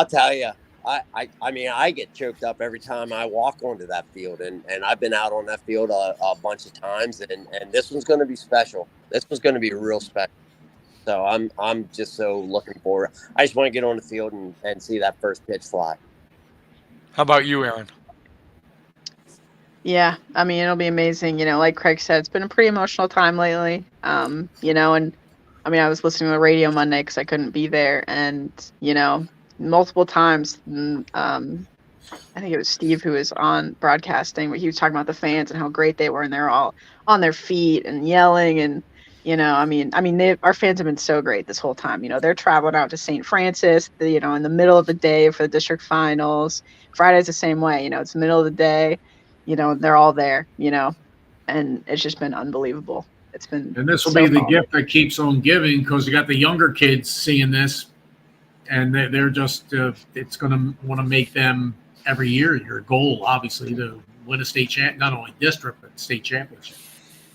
tell you, I mean, I get choked up every time I walk onto that field, and I've been out on that field a bunch of times, and this one's going to be special. This one's going to be real special. So I'm just so looking forward. I just want to get on the field and see that first pitch fly. How about you, Erin? Yeah, I mean, it'll be amazing. You know, like Craig said, it's been a pretty emotional time lately. You know, and I mean, I was listening to the radio Monday because I couldn't be there, and you know, multiple times, I think it was Steve who was on broadcasting, where he was talking about the fans and how great they were, and they're all on their feet and yelling, and you know, I mean, our fans have been so great this whole time. You know, they're traveling out to St. Francis, you know, in the middle of the day for the district finals. Friday's the same way. You know, it's the middle of the day. You know, they're all there. You know, and it's just been unbelievable. It's been. And this will so be the fun. gift that keeps on giving, because you got the younger kids seeing this, and they're just it's going to want to make them every year your goal, obviously, to win a state champ, not only district but state championship.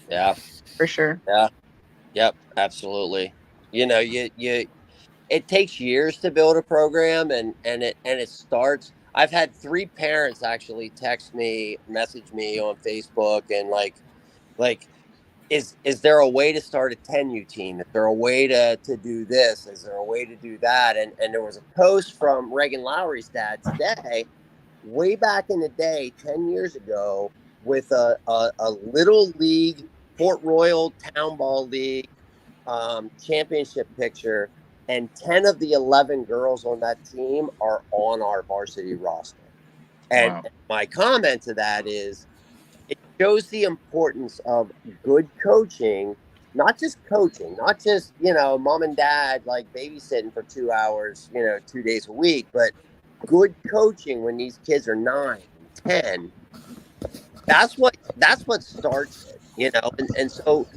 Yeah, For sure. yeah, yep, absolutely. You know, it takes years to build a program, and it starts. I've had 3 parents actually text me, message me on Facebook, and like, is there a way to start a 10U team? Is there a way to do this? Is there a way to do that? And there was a post from Reagan Lowry's dad today, way back in the day, 10 years ago, with a little league, Port Royal Town Ball League championship picture, and 10 of the 11 girls on that team are on our varsity roster. And Wow. my comment to that is, it shows the importance of good coaching, not just, you know, mom and dad like babysitting for 2 hours, you know, 2 days a week, but good coaching when these kids are 9, 10. That's what starts it, you know, and so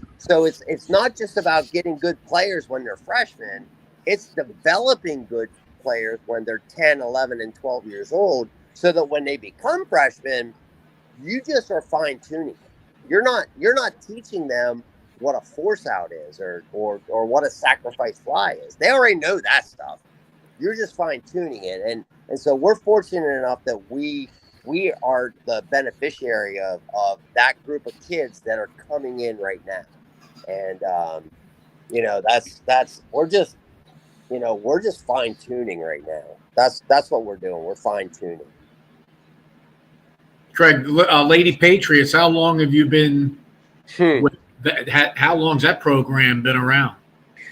it's not just about getting good players when they're freshmen. It's developing good players when they're 10, 11, and 12 years old, so that when they become freshmen, you just are fine tuning it. You're not teaching them what a force out is or what a sacrifice fly is. They already know that stuff. You're just fine tuning it, and so we're fortunate enough that we are the beneficiary of that group of kids that are coming in right now, and you know, that's we're just fine tuning right now. That's what we're doing. We're fine tuning. Craig, Lady Patriots, how long have you been with that? How long's that program been around?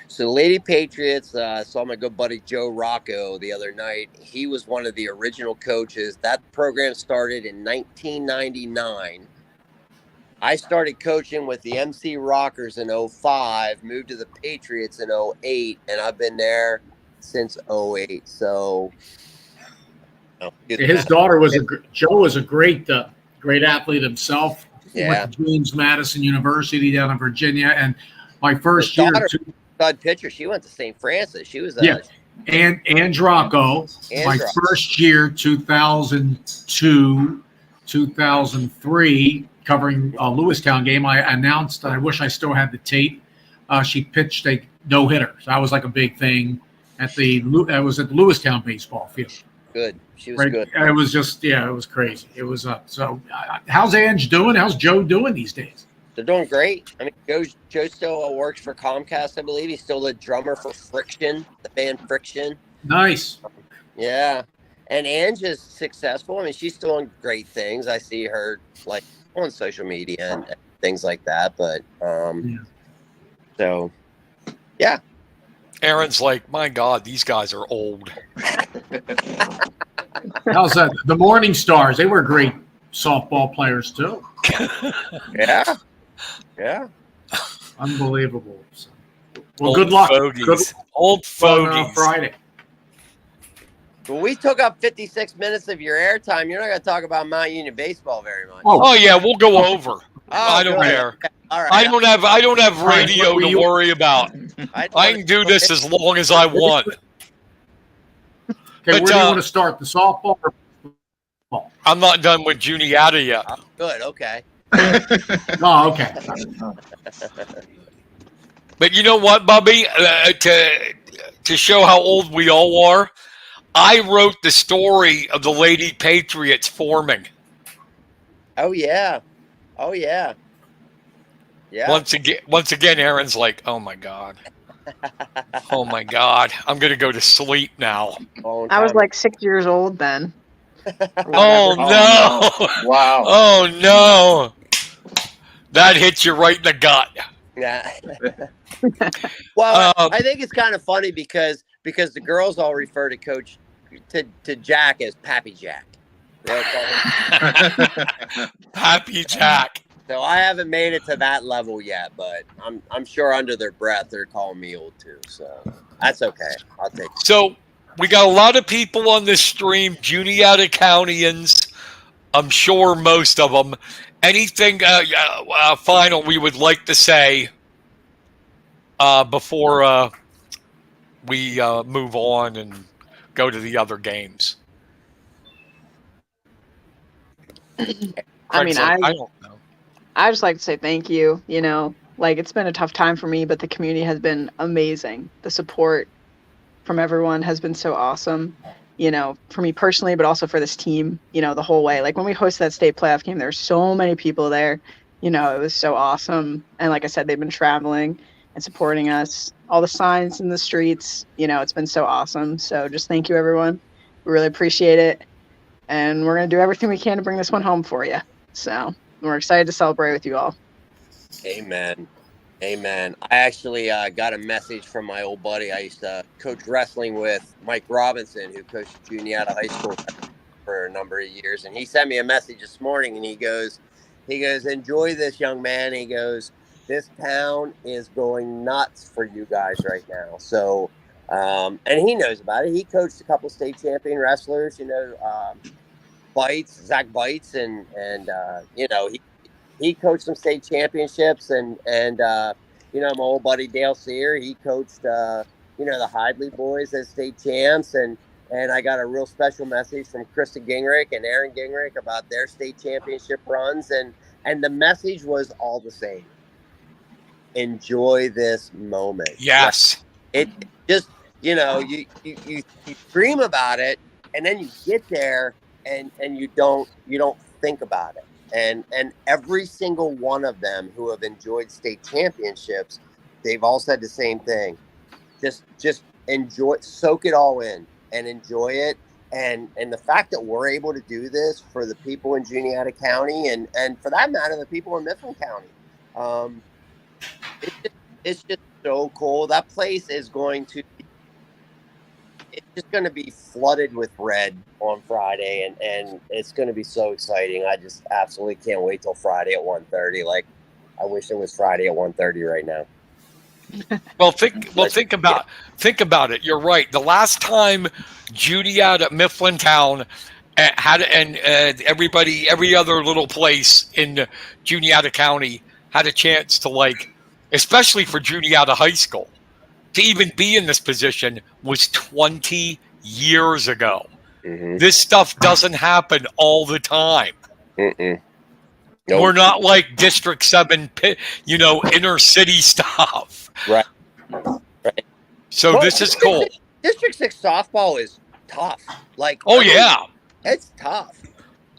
So Lady Patriots, saw my good buddy Joe Rocco the other night. He was one of the original coaches. That program started in 1999. I started coaching with the MC Rockers in 05, moved to the Patriots in 08, and I've been there since 08. So His daughter Joe was a great athlete himself. Yeah. Went to James Madison University down in Virginia, and my first year. Stud pitcher. She went to St. Francis. She was And Draco, my Draco. first year, 2002, 2003, covering a Lewistown game. I announced, I wish I still had the tape. She pitched a no-hitter. So that was like a big thing at the Lewistown baseball field. Good. She was good. It was just, it was crazy. It was how's Ange doing? How's Joe doing these days? They're doing great. I mean, Joe still works for Comcast, I believe. He's still the drummer for Friction, the band Friction. Nice. Yeah. And Ange is successful. I mean, she's doing great things. I see her like on social media and things like that. But so, yeah. Erin's like, my God, these guys are old. How's that? The Morning Stars, they were great softball players too. Yeah. Yeah. Unbelievable. So, well, Old good luck. Fogies. Old fogies. Friday. Well, we took up 56 minutes of your airtime. You're not going to talk about Mount Union baseball very much. Oh yeah, we'll go over. I don't good. care. All right. I don't have radio to worry about. I can do this as long as I want. Okay, But, where do you want to start? The softball or football? I'm not done with Juniata yet. Good. Okay. Oh, okay. But you know what, Bubby? To show how old we all are, I wrote the story of the Lady Patriots forming. Oh yeah. Oh yeah. Yeah. Once again, Erin's like, "Oh my God, oh my God, I'm gonna go to sleep now." I was like 6 years old then. Oh no! Wow. Oh no! That hits you right in the gut. Yeah. Well, I think it's kind of funny because the girls all refer to Coach to Jack as Pappy Jack. They'll call him Happy Jack. So I haven't made it to that level yet, but I'm sure under their breath they're calling me old too. So that's okay. I'll take it. So we got a lot of people on this stream, Juniata Countyans. I'm sure most of them. Anything final we would like to say before we move on and go to the other games? I mean, I don't know. I just like to say thank you. You know, like it's been a tough time for me, but the community has been amazing. The support from everyone has been so awesome, you know, for me personally, but also for this team, you know, the whole way. Like when we hosted that state playoff game, there were so many people there, you know, it was so awesome. And like I said, they've been traveling and supporting us, all the signs in the streets, you know, it's been so awesome. So just thank you, everyone. We really appreciate it. And we're going to do everything we can to bring this one home for you. So we're excited to celebrate with you all. Amen. Amen. I actually got a message from my old buddy I used to coach wrestling with, Mike Robinson, who coached Juniata High School for a number of years. And he sent me a message this morning and he goes, enjoy this, young man. He goes, this town is going nuts for you guys right now. So, and he knows about it. He coached a couple state champion wrestlers, you know, Zach Bites, and you know, he coached some state championships, and you know, my old buddy Dale Sear, he coached you know, the Hidley boys as state champs, and I got a real special message from Krista Gingrich and Aaron Gingrich about their state championship runs, and the message was all the same. Enjoy this moment. Yes. It just, you know, you dream about it, and then you get there and you don't think about it. And every single one of them who have enjoyed state championships, they've all said the same thing. Just enjoy, soak it all in and enjoy it. And the fact that we're able to do this for the people in Juniata County and for that matter, the people in Mifflin County, it's just so cool. That place is it's just going to be flooded with red on Friday, and it's going to be so exciting. I just absolutely can't wait till Friday at 1:30. Like, I wish it was Friday at 1:30 right now. Well, think about it. You're right. The last time Juniata, Mifflintown had, and every other little place in Juniata County had a chance to, like, especially for Juniata High School, to even be in this position was 20 years ago. Mm-hmm. This stuff doesn't happen all the time. Nope. We're not like District 7, inner city stuff. Right. So this is cool. District 6 softball is tough. It's tough.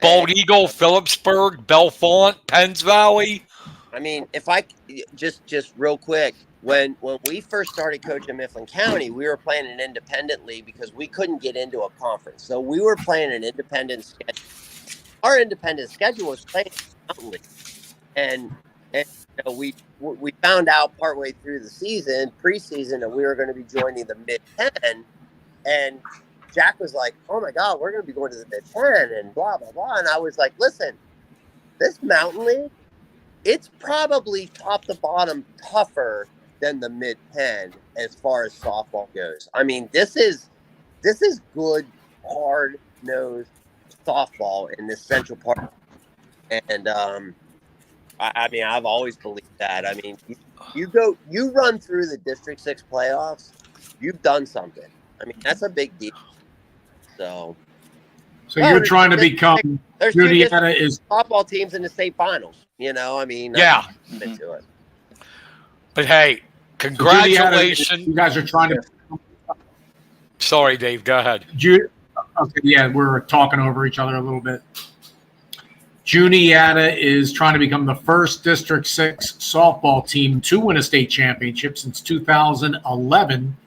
Bald Eagle, Phillipsburg, Bellefonte, Penns Valley. I mean, if I just real quick, when we first started coaching Mifflin County, we were playing an independent league because we couldn't get into a conference. So we were playing an independent schedule. Our independent schedule was playing Mountain League, and we found out partway through the season, preseason, that we were going to be joining the Mid-10, and Jack was like, "Oh my God, we're going to be going to the Mid-10," and blah blah blah. And I was like, "Listen, this Mountain League, it's probably top to bottom tougher than the Mid-10 as far as softball goes. I mean, this is good, hard-nosed softball in this central part." And I mean, I've always believed that. I mean, you run through the District 6 playoffs, you've done something. I mean, that's a big deal. So you're trying to become Juniata is softball teams in the state finals. I mean, yeah. Into it. But hey, congratulations! You guys are trying to. Sorry, Dave. Go ahead. Okay, yeah, we're talking over each other a little bit. Juniata is trying to become the first District 6 softball team to win a state championship since 2011.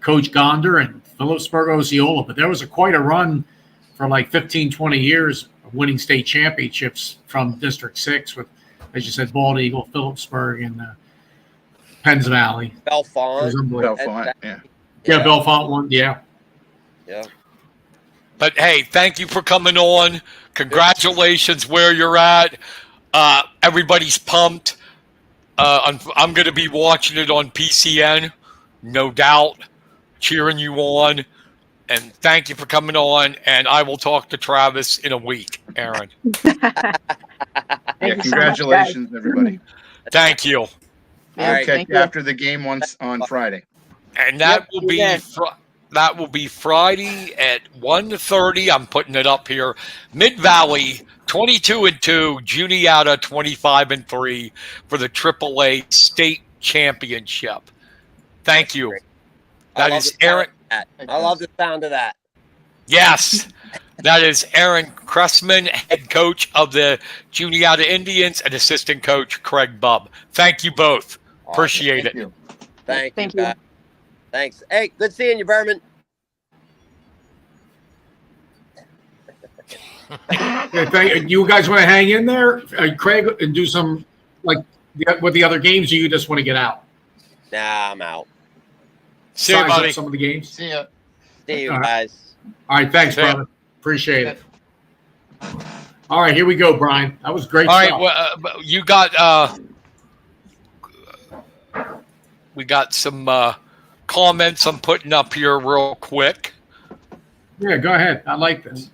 Coach Gonder and Phillipsburg Osceola. But there was quite a run for like 15, 20 years of winning state championships from District 6 with, as you said, Bald Eagle, Phillipsburg, and Penns Valley. Bellefonte. Yeah. Yeah, Bellefonte won. Yeah. Yeah. But hey, thank you for coming on. Congratulations where you're at. Everybody's pumped. I'm going to be watching it on PCN, no doubt, cheering you on. And thank you for coming on. And I will talk to Travis in a week, Erin. Congratulations, everybody. Thank you. I'll catch you after the game on Friday. And that will be that will be Friday at 1:30. I'm putting it up here. Mid Valley 22-2, Juniata 25-3 for the AAA state championship. Thank you. That is Erin. I love the sound of that. Yes. That is Erin Cressman, head coach of the Juniata Indians, and assistant coach Craig Bubb. Thank you both. Appreciate it. Thank you. Thanks. Hey, good seeing you, Burman. You guys want to hang in there, Craig, and do some with the other games, or you just want to get out? Nah, I'm out. See you, buddy. Some of the games. See ya. See you guys. All right, thanks, brother. Appreciate it. All right, here we go, Brian. That was great. All stuff. right, well, you got we got some comments I'm putting up here real quick. Yeah, go ahead. I like this.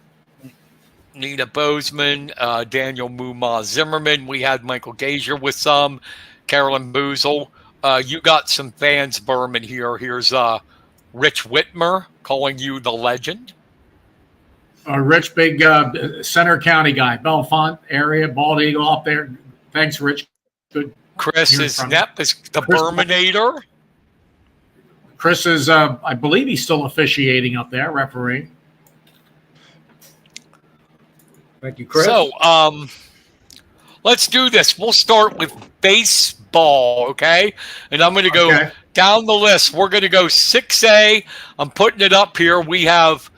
Nina Bozeman, Daniel Muma Zimmerman. We had Michael Gazier with some. Carolyn Boozle. You got some fans, Burman, here. Here's Rich Whitmer calling you the legend. Rich, big Center County guy, Bellefonte area, Bald Eagle up there. Thanks, Rich. Good. Chris is the Burminator. Chris is, I believe he's still officiating up there, refereeing. Thank you, Chris. So, let's do this. We'll start with baseball, okay? And I'm going to go down the list. We're going to go 6A. I'm putting it up here. We have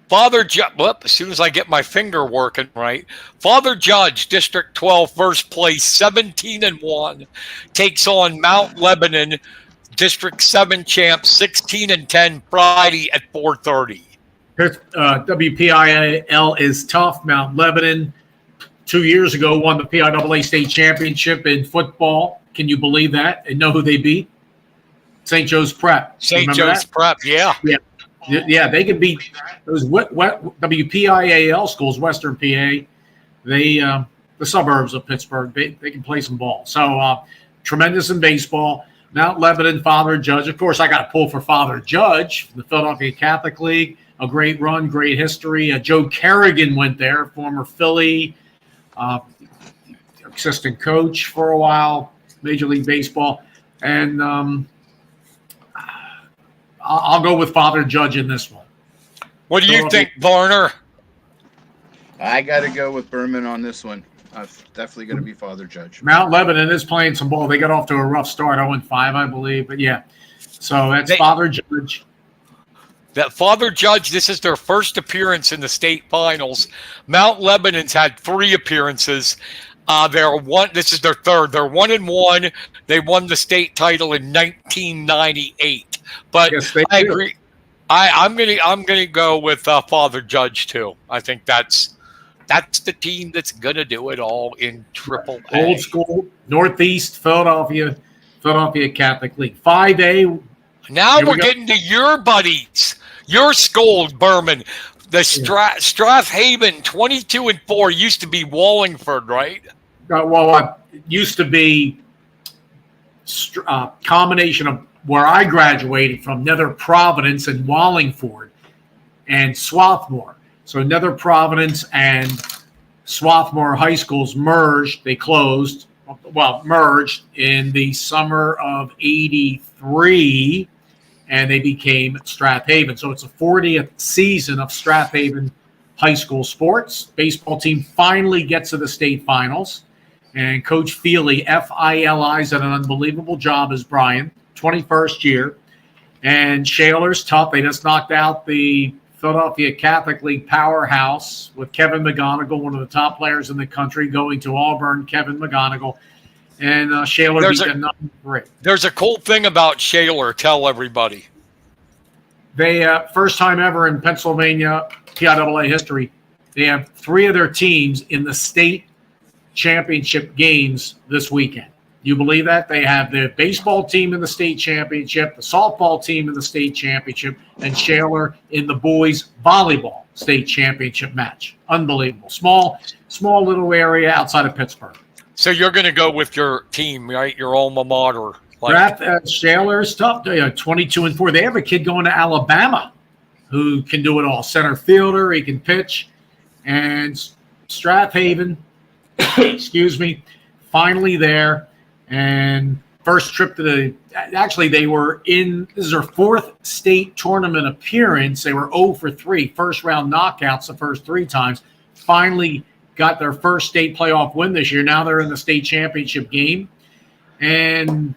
Father Judge. As soon as I get my finger working right, Father Judge, District 12, first place, 17-1, takes on Mount Lebanon, District 7 champ, 16-10, Friday at 4:30. WPIAL is tough. Mount Lebanon, 2 years ago, won the PIAA state championship in football. Can you believe that? And know who they beat? St. Joe's Prep. St. Joe's Prep, yeah. Yeah, they can beat those WPIAL schools, Western PA. They, the suburbs of Pittsburgh, they can play some ball. So tremendous in baseball. Mount Lebanon, Father Judge. Of course, I got to pull for Father Judge, the Philadelphia Catholic League. A great run, great history. Joe Kerrigan went there, former Philly assistant coach for a while, Major League Baseball. And I'll go with Father Judge in this one. What do you think, Varner? I got to go with Burman on this one. Definitely going to be Father Judge. Mount Lebanon is playing some ball. They got off to a rough start, 0-5, I believe. But, yeah, so that's Father Judge. That Father Judge, this is their first appearance in the state finals. Mount Lebanon's had 3 appearances. This is their third. They're 1-1. They won the state title in 1998. But Yes, I agree. I'm gonna go with Father Judge too. I think that's the team that's gonna do it all in Triple A. Old school Northeast Philadelphia Catholic League 5A. Now we're getting to your buddies, your school, Burman. The Strathaven 22-4 used to be Wallingford, right? It used to be a combination of where I graduated from, Nether Providence and Wallingford and Swarthmore. So Nether Providence and Swarthmore high schools merged. They merged in the summer of '83, and they became Strathaven. So it's the 40th season of Strathaven high school sports. Baseball team finally gets to the state finals, and Coach Feely, F-I-L-I's, done an unbelievable job as Brian. 21st year, and Shaler's tough. They just knocked out the Philadelphia Catholic League powerhouse with Kevin McGonigal, one of the top players in the country, going to Auburn. Kevin McGonigal, and Shaler beat them 9-3. There's a cool thing about Shaler. Tell everybody. They first time ever in Pennsylvania PIAA history. They have 3 of their teams in the state championship games this weekend. You believe that? They have the baseball team in the state championship, the softball team in the state championship, and Shaler in the boys volleyball state championship match. Unbelievable. Small little area outside of Pittsburgh. So you're going to go with your team, right? Your alma mater. Shaler's tough. 22-4. They have a kid going to Alabama who can do it all. Center fielder. He can pitch. And Strathaven, finally there. And first trip to they were this is their 4th state tournament appearance. They were 0-3, first round knockouts the first 3 times. Finally got their first state playoff win this year. Now they're in the state championship game. And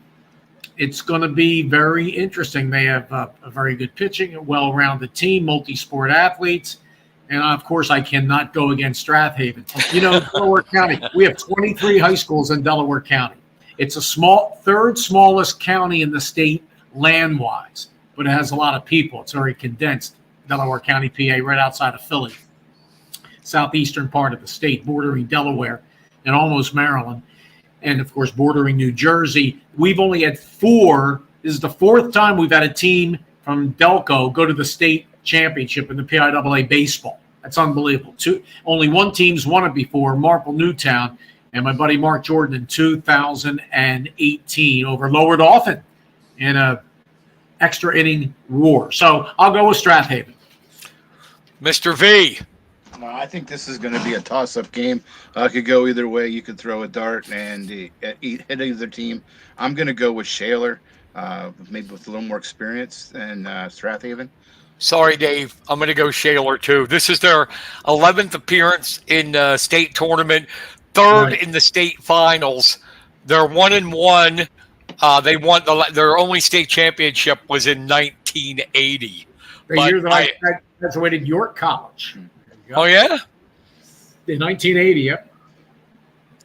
it's going to be very interesting. They have a very good pitching, a well-rounded team, multi-sport athletes. And, of course, I cannot go against Strathaven. Delaware County, we have 23 high schools in Delaware County. It's a third smallest county in the state land-wise, but it has a lot of people. It's very condensed. Delaware County, PA, right outside of Philly, southeastern part of the state, bordering Delaware and almost Maryland, and, of course, bordering New Jersey. We've only had 4. This is the 4th time we've had a team from Delco go to the state championship in the PIAA baseball. That's unbelievable. Only 1 team's won it before, Marple Newtown, and my buddy Mark Jordan in 2018 over Lower Dauphin in a extra inning war. So I'll go with Strathaven. Mr. V. No, I think this is going to be a toss-up game. Could go either way. You could throw a dart and hit either team. I'm going to go with Shaler, maybe with a little more experience than Strathaven. Sorry, Dave. I'm going to go Shaler too. This is their 11th appearance in the state tournament. 3rd in the state finals. They're 1-1. They won their only state championship was in 1980. The year that I graduated York College. Oh yeah, in 1980. Yep.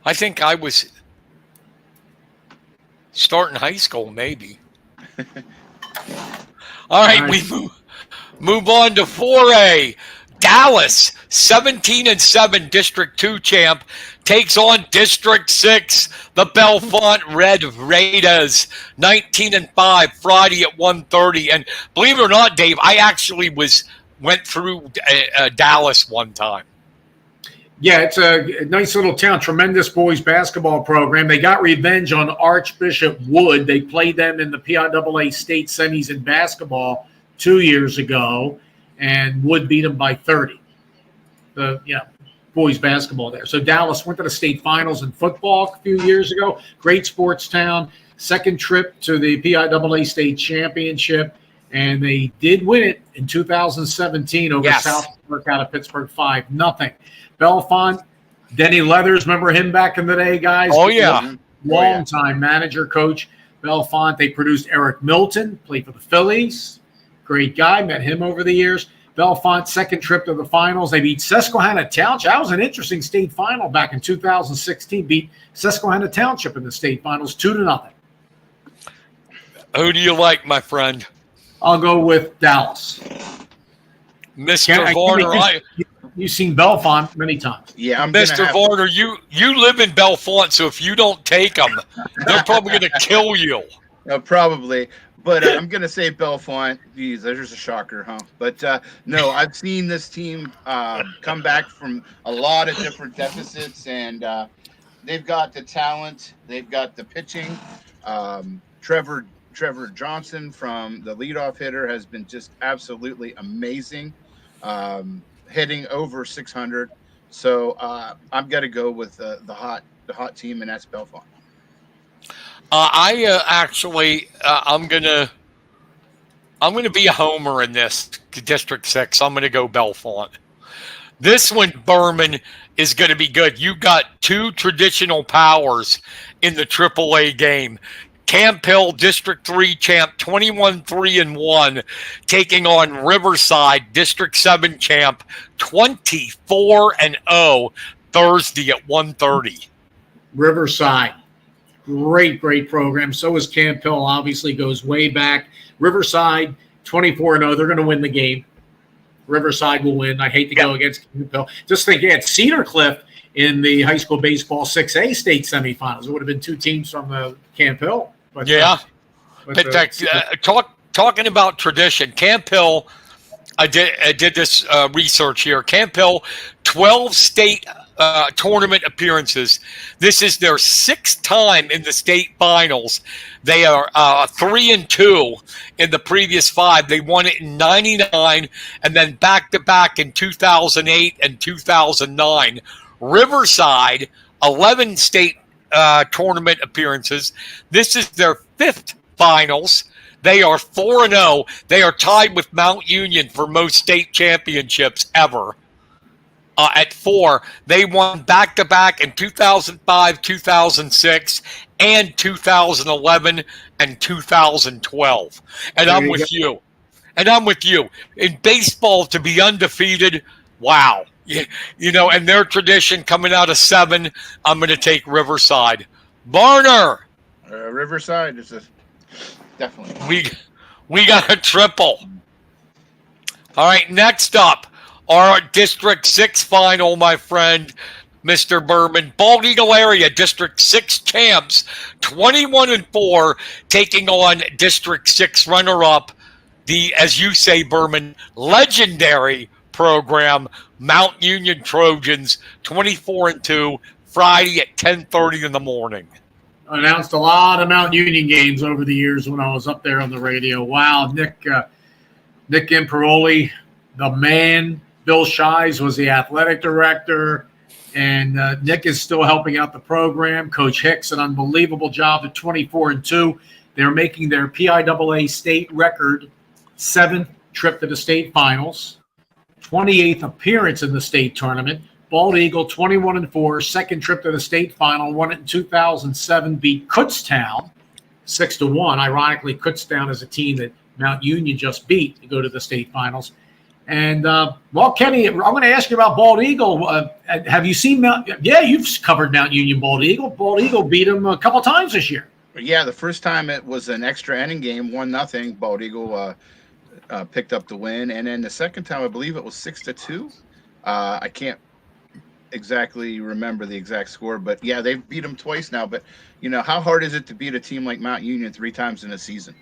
I think I was starting high school, maybe. All right, we move on to 4A. Dallas, 17-7 District 2 champ, takes on District 6, the Bellefonte Red Raiders, 19-5, Friday at 1:30. And believe it or not, Dave, I actually went through Dallas one time. Yeah, it's a nice little town, tremendous boys basketball program. They got revenge on Archbishop Wood. They played them in the PIAA state semis in basketball 2 years ago, and Wood beat them by 30. Boys basketball there. So Dallas went to the state finals in football a few years ago. Great sports town. Second trip to the PIAA state championship, and they did win it in 2017 over South Park out of Pittsburgh 5-0. Bellefonte, Denny Leathers, remember him back in the day, guys? Oh, yeah. Long-time manager, coach. Bellefonte, they produced Eric Milton, played for the Phillies. Great guy, met him over the years. Bellefonte, second trip to the finals. They beat Susquehanna Township. That was an interesting state final back in 2016. Beat Susquehanna Township in the state finals 2-0. Who do you like, my friend? I'll go with Dallas. Mr. Varner, you've seen Bellefonte many times. Yeah, Mr. Varner, you live in Bellefonte, so if you don't take them, they're probably going to kill you. Probably. But I'm going to say Bellefonte. Geez, there's a shocker, huh? But no, I've seen this team come back from a lot of different deficits, and they've got the talent. They've got the pitching. Trevor Johnson from the leadoff hitter has been just absolutely amazing, hitting over 600. So I'm going to go with the hot team, and that's Bellefonte. I'm gonna be a homer in this District 6. I'm gonna go Bellefonte. This one, Burman, is gonna be good. You got two traditional powers in the AAA game. Camp Hill District 3 champ 21-3-1 taking on Riverside District 7 champ 24-0 Thursday at 1:30. Riverside. Great program. So is Camp Hill, obviously goes way back. Riverside, 24-0. They're going to win the game. Riverside will win. I hate to go against Camp Hill. Just think, Cedar Cliff in the high school baseball 6A state semifinals. It would have been two teams from the Camp Hill. But, talking about tradition, Camp Hill, I did this research here. Camp Hill, 12 state tournament appearances. This is their 6th time in the state finals. They are 3-2 in the previous 5. They won it in '99 and then back-to-back in 2008 and 2009. Riverside, 11 state tournament appearances. This is their 5th finals. They are 4-0. They are tied with Mount Union for most state championships ever. At 4, they won back-to-back in 2005, 2006, and 2011 and 2012. And I'm with you. In baseball, to be undefeated, wow. And their tradition coming out of 7, I'm going to take Riverside. Varner. Riverside is definitely. We got a triple. All right, next up. Our District 6 final, my friend, Mr. Burman. Bald Eagle area District 6 champs, 21-4, taking on District 6 runner-up, the, as you say, Burman, legendary program, Mount Union Trojans, 24-2, Friday at 10:30 in the morning. I announced a lot of Mount Union games over the years when I was up there on the radio. Wow, Nick Imperoli, the man. Bill Shies was the athletic director, and Nick is still helping out the program. Coach Hicks, an unbelievable job at 24-2. They're making their PIAA state record, 7th trip to the state finals, 28th appearance in the state tournament. Bald Eagle, 21-4, 2nd trip to the state final, won it in 2007, beat Kutztown 6-1. Ironically, Kutztown is a team that Mount Union just beat to go to the state finals. And, Kenny, I'm going to ask you about Bald Eagle. Have you seen you've covered Mount Union Bald Eagle. Bald Eagle beat them a couple times this year. Yeah, the first time it was an extra inning game, 1-0. Bald Eagle picked up the win. And then the second time, I believe it was 6-2. I can't exactly remember the exact score. But, yeah, they've beat them twice now. But, how hard is it to beat a team like Mount Union 3 times in a season?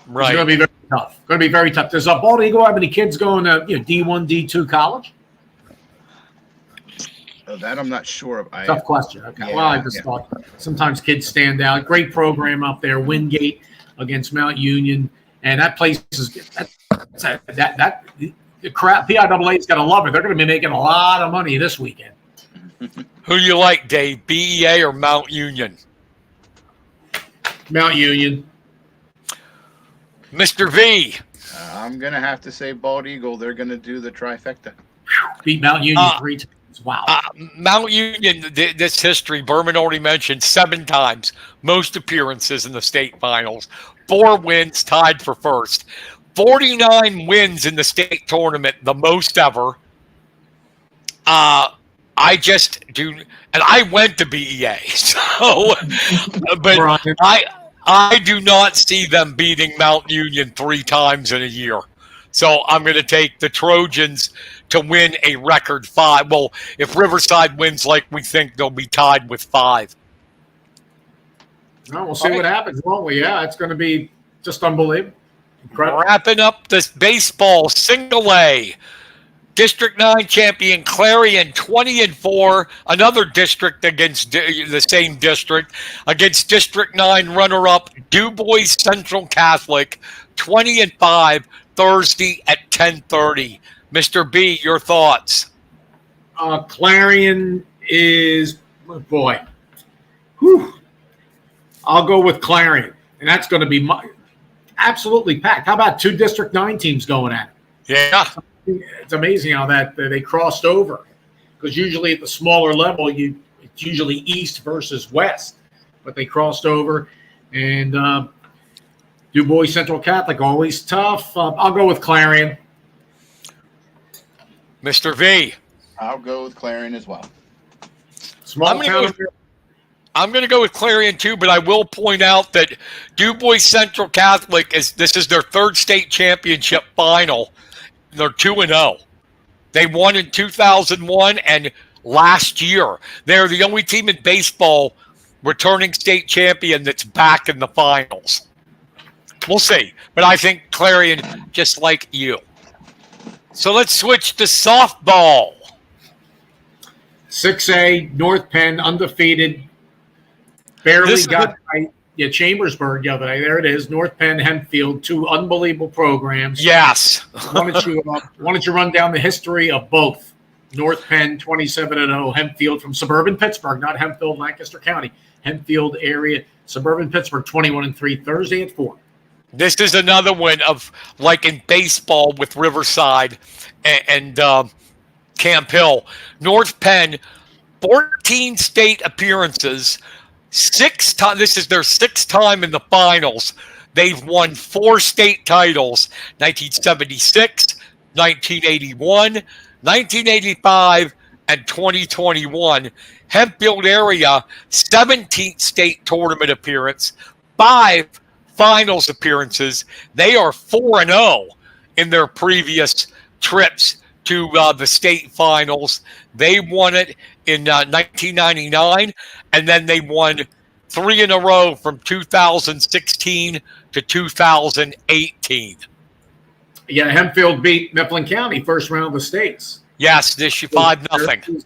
Right. It's going to be very tough. Does Bald Eagle have any kids going to D1, D2 college? That I'm not sure of. Tough question. Okay. Yeah, Well, I just thought sometimes kids stand out. Great program up there. Wingate against Mount Union, and that place is that the crap. PIAA's got to love it. They're going to be making a lot of money this weekend. Who you like, Dave? BEA or Mount Union? Mount Union. Mr. V. I'm gonna have to say Bald Eagle. They're gonna do the trifecta. Beat Mount Union 3 times. Wow. Mount Union, this history, Burman already mentioned 7 times, most appearances in the state finals, 4 wins, tied for first, 49 wins in the state tournament, the most ever. I just do, and I went to BEA, so, but I do not see them beating Mount Union 3 times in a year. So I'm going to take the Trojans to win a record 5. Well, if Riverside wins like we think, they'll be tied with 5. Well, we'll see what happens, won't we? Yeah, it's going to be just unbelievable. Incredible. Wrapping up this baseball single A. District 9 champion Clarion 20-4. Another district against the same district against District 9 runner-up Du Bois Central Catholic 20-5. Thursday at 10:30. Mr. B, your thoughts? Clarion is, boy, whew. I'll go with Clarion, and that's going to be absolutely packed. How about 2 District 9 teams going at it? Yeah. It's amazing how that they crossed over, because usually at the smaller level, it's usually East versus West, but they crossed over, and Du Bois Central Catholic, always tough. I'll go with Clarion. Mr. V. I'll go with Clarion as well. I'm going to go with Clarion too, but I will point out that Du Bois Central Catholic this is their 3rd state championship final. They're 2-0. They won in 2001 and last year. They're the only team in baseball returning state champion that's back in the finals. We'll see. But I think Clarion, just like you. So let's switch to softball. 6A, North Penn, undefeated. Barely got by Chambersburg the other day. There it is. North Penn, Hempfield, 2 unbelievable programs. Yes. Why don't you run down the history of both? North Penn, 27-0. Hempfield from suburban Pittsburgh, not Hempfield, Lancaster County. Hempfield area, suburban Pittsburgh, 21-3. Thursday at 4. This is another one of, like in baseball with Riverside and Camp Hill. North Penn, 14 state appearances, 6 times. This is their 6th time in the finals. They've won 4 state titles: 1976, 1981, 1985, and 2021. Hempfield area, 17th state tournament appearance, 5 finals appearances. They are 4-0 in their previous trips to the state finals. They won it in 1999, and then they won 3 in a row from 2016 to 2018. Yeah, Hempfield beat Mifflin County first round of the states. Yes, this year 5-0.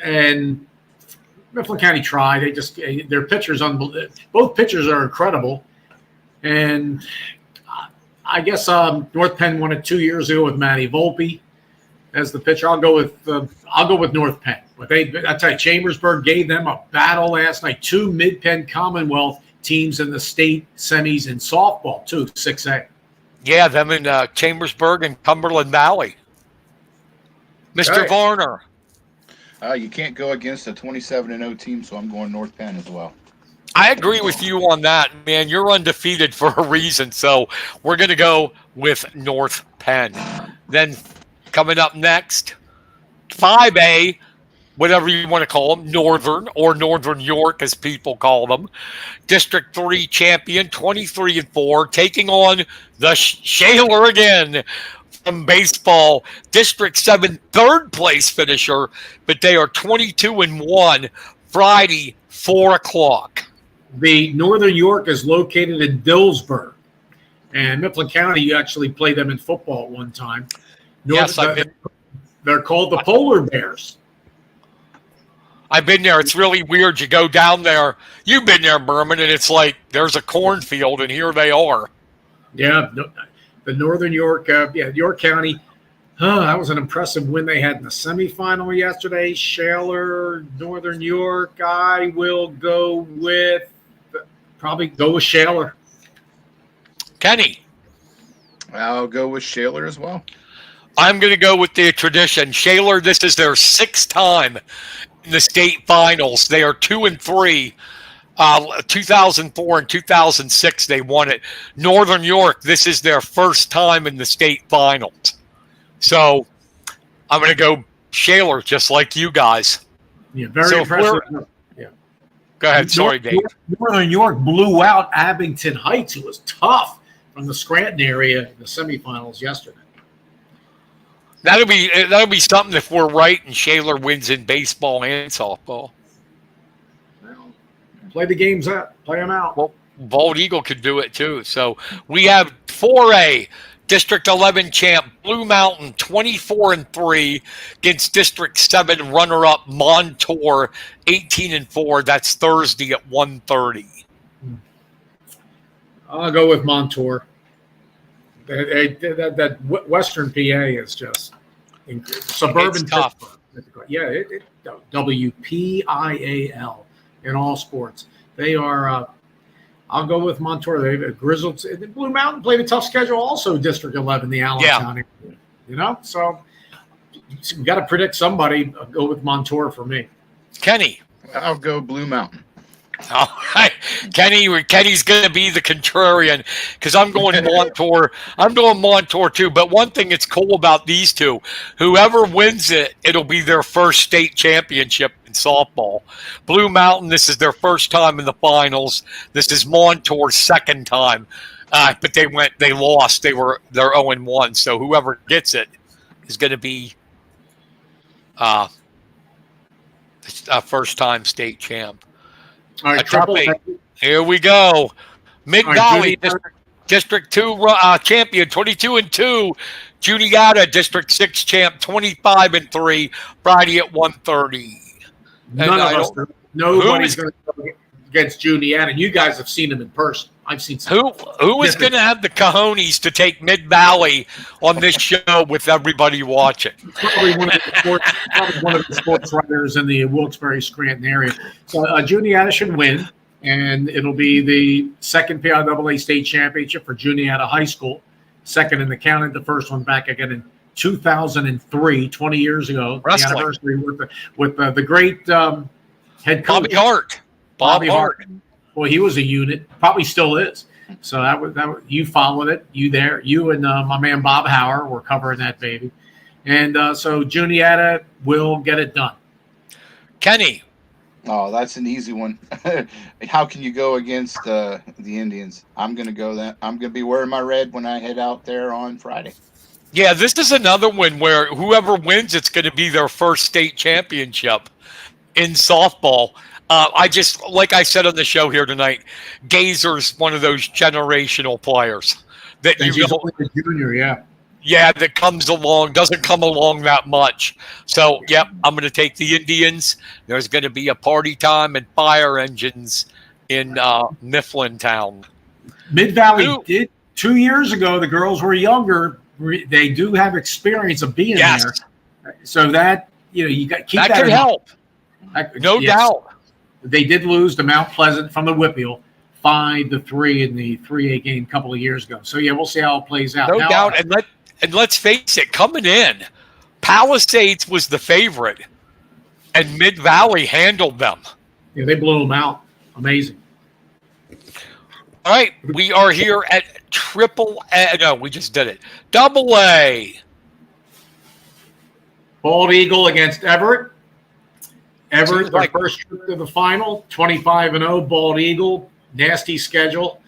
And Mifflin County tried. They just their pitchers both pitchers are incredible, and I guess North Penn won it 2 years ago with Matty Volpe as the pitcher. I'll go with North Penn. But I tell you, Chambersburg gave them a battle last night. 2 Mid-Penn Commonwealth teams in the state semis in softball too, 6A. Yeah, them in Chambersburg and Cumberland Valley. Mr. Varner. You can't go against a 27-0 team, so I'm going North Penn as well. I agree with you on that, man. You're undefeated for a reason, so we're going to go with North Penn. Then coming up next, 5A, whatever you want to call them, Northern or Northern York, as people call them. District 3 champion, 23-4, taking on the Shaler again. From baseball, District 7 3rd place finisher, but they are 22-1. Friday, 4:00. The Northern York is located in Dillsburg, and Mifflin County. You actually played them in football at one time. Yes, they're called the Polar Bears. I've been there. It's really weird. You go down there. You've been there, Burman, and it's like there's a cornfield, and here they are. Yeah, the Northern York, York County. That was an impressive win they had in the semifinal yesterday. Shaler, Northern York. I will probably go with Shaler. Kenny. I'll go with Shaler as well. I'm going to go with the tradition. Shaler, this is their 6th time in the state finals. They are 2-3. 2004 and 2006, they won it. Northern York, this is their first time in the state finals. So I'm going to go Shaler, just like you guys. Yeah, very impressive. Yeah. Go ahead. Sorry, Dave. Northern York blew out Abington Heights. It was tough from the Scranton area in the semifinals yesterday. That'll be something if we're right and Shaler wins in baseball and softball. Well, play the games out. Play them out. Well, Bald Eagle could do it too. So we have 4A. District 11 champ Blue Mountain 24-3 against District 7 runner-up Montour 18-4. That's Thursday at 1:30. I'll go with Montour. That Western PA is just suburban. It's tough. Yeah, WPIAL in all sports. They are. I'll go with Montour. They've Grizzled. Blue Mountain played a tough schedule. Also, District 11, the Allentown area. So you got to predict somebody. I'll go with Montour for me. Kenny. I'll go Blue Mountain. All right. Kenny's going to be the contrarian because I'm going Montour. I'm doing Montour too. But one thing that's cool about these two, whoever wins it, it'll be their first state championship in softball. Blue Mountain, this is their first time in the finals. This is Montour's second time. But they lost. They're 0-1. So whoever gets it is going to be a first-time state champ. All right, Here we go. Mid-Valley District 2 champion, 22-2. Juniata District 6 champ, 25-3. Friday at 1:30. Nobody's going to go against Juniata. You guys have seen him in person. I've seen some. Who is going to have the cojones to take Mid-Valley on this show with everybody watching? Probably one of the sports writers in the Wilkes-Barre-Scranton area. So Juniata should win, and it'll be the second PIAA state championship for Juniata High School, second in the county. The first one back again in 2003, 20 years ago. Wrestling. The anniversary with the great head coach Bobby Hart. Bob Hart. Well, he was a unit, probably still is. So that was you followed it. You and my man Bob Hauer were covering that baby, and so Juniata will get it done. Kenny. Oh, that's an easy one. How can you go against the Indians? I'm going to go that. I'm going to be wearing my red when I head out there on Friday. Yeah, this is another one where whoever wins, it's going to be their first state championship in softball. Like I said on the show here tonight, Gazer's one of those generational players that He's only a junior, that doesn't come along that much. So, yep, I'm going to take the Indians. There's going to be a party time and fire engines in Mifflin Town. Mid-Valley did 2 years ago. The girls were younger. They do have experience of being there. So that, you got keep that could help. No doubt. They did lose to Mount Pleasant from the Whippeal 5-3 in the 3A game a couple of years ago. So, we'll see how it plays out. No doubt. And let's face it, coming in, Palisades was the favorite, and Mid-Valley handled them. Yeah, they blew them out. Amazing. All right, we are here at AAA. No, we just did it. AA. Bald Eagle against Everett. Everett, their first trip to the final, 25-0. Bald Eagle, nasty schedule.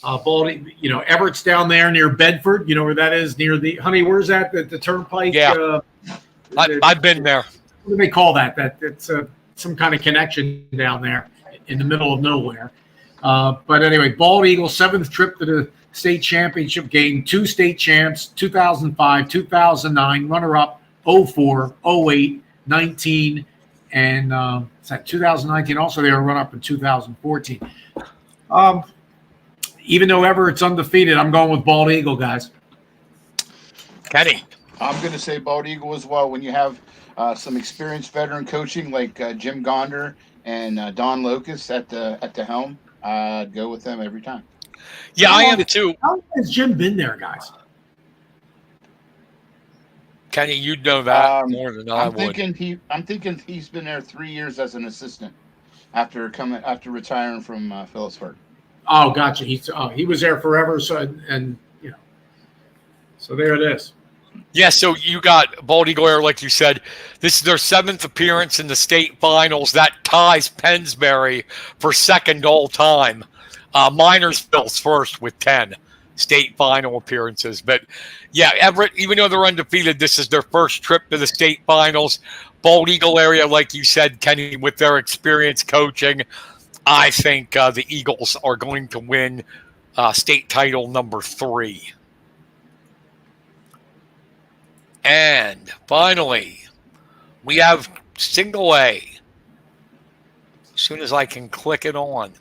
Everett's down there near Bedford. You know where that is? Near the where's that? The Turnpike. Yeah, I've been there. What do they call that? It's some kind of connection down there in the middle of nowhere. But anyway, Bald Eagle, 7th trip to the state championship game. 2 state champs, 2005, 2009, runner-up, 04, 08, 19. And it's at 2019. Also, they were run up in 2014. Even though Everett's undefeated, I'm going with Bald Eagle, guys. Kenny. I'm going to say Bald Eagle as well. When you have some experienced veteran coaching like Jim Gonder and Don Locust at the helm, go with them every time. Yeah, I am too. How long has Jim been there, guys? Kenny, you'd know that more than I I'm would. thinking he's been there 3 years as an assistant after retiring from Phillipsburg. Oh, gotcha. He was there forever. So so there it is. Yeah, so you got Bald Eagle Air, like you said. This is their 7th appearance in the state finals. That ties Pennsbury for second all time. Minersville's first with 10 state final appearances. But yeah, Everett, even though they're undefeated, this is their first trip to the state finals. Bald Eagle area, like you said, Kenny, with their experience coaching, I think the Eagles are going to win state title number 3. And finally, we have single A. As soon as I can click it on.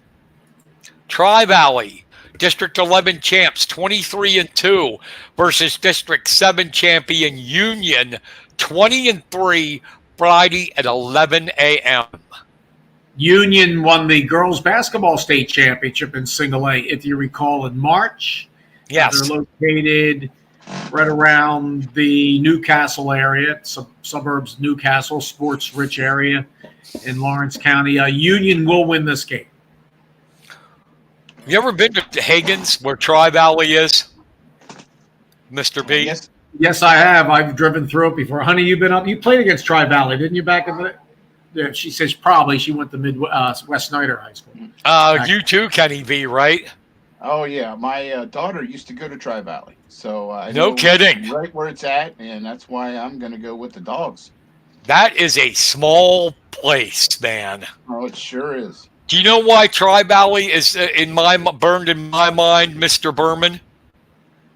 Tri-Valley, District 11 champs, 23-2 versus District 7 champion Union, 20-3, Friday at 11 a.m. Union won the girls basketball state championship in single A, if you recall, in March. Yes. They're located right around the Newcastle area, suburbs of Newcastle, sports-rich area in Lawrence County. Union will win this game. You ever been to Hagen's, where Tri-Valley is, Mr. B? Yes, I have. I've driven through it before. Honey, you've been up. You played against Tri-Valley, didn't you, back in the – yeah, she says probably. She went to West Snyder High School. You too, Kenny V, right? Oh, yeah. My daughter used to go to Tri-Valley. So I no know kidding. Right where it's at, and that's why I'm going to go with the Dogs. That is a small place, man. Oh, it sure is. Do you know why Tri-Valley is burned in my mind, Mr. Berman?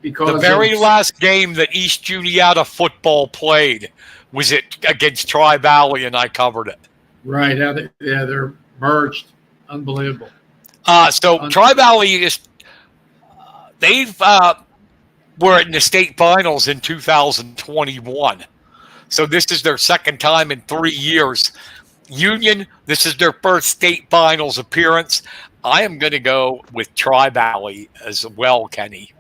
Because the very last game that East Juniata football played was against Tri-Valley, and I covered it. Right. They're merged. Unbelievable. So Tri-Valley is they've were in the state finals in 2021. So this is their second time in 3 years. Union, this is their first state finals appearance. I am going to go with Tri-Valley as well, Kenny.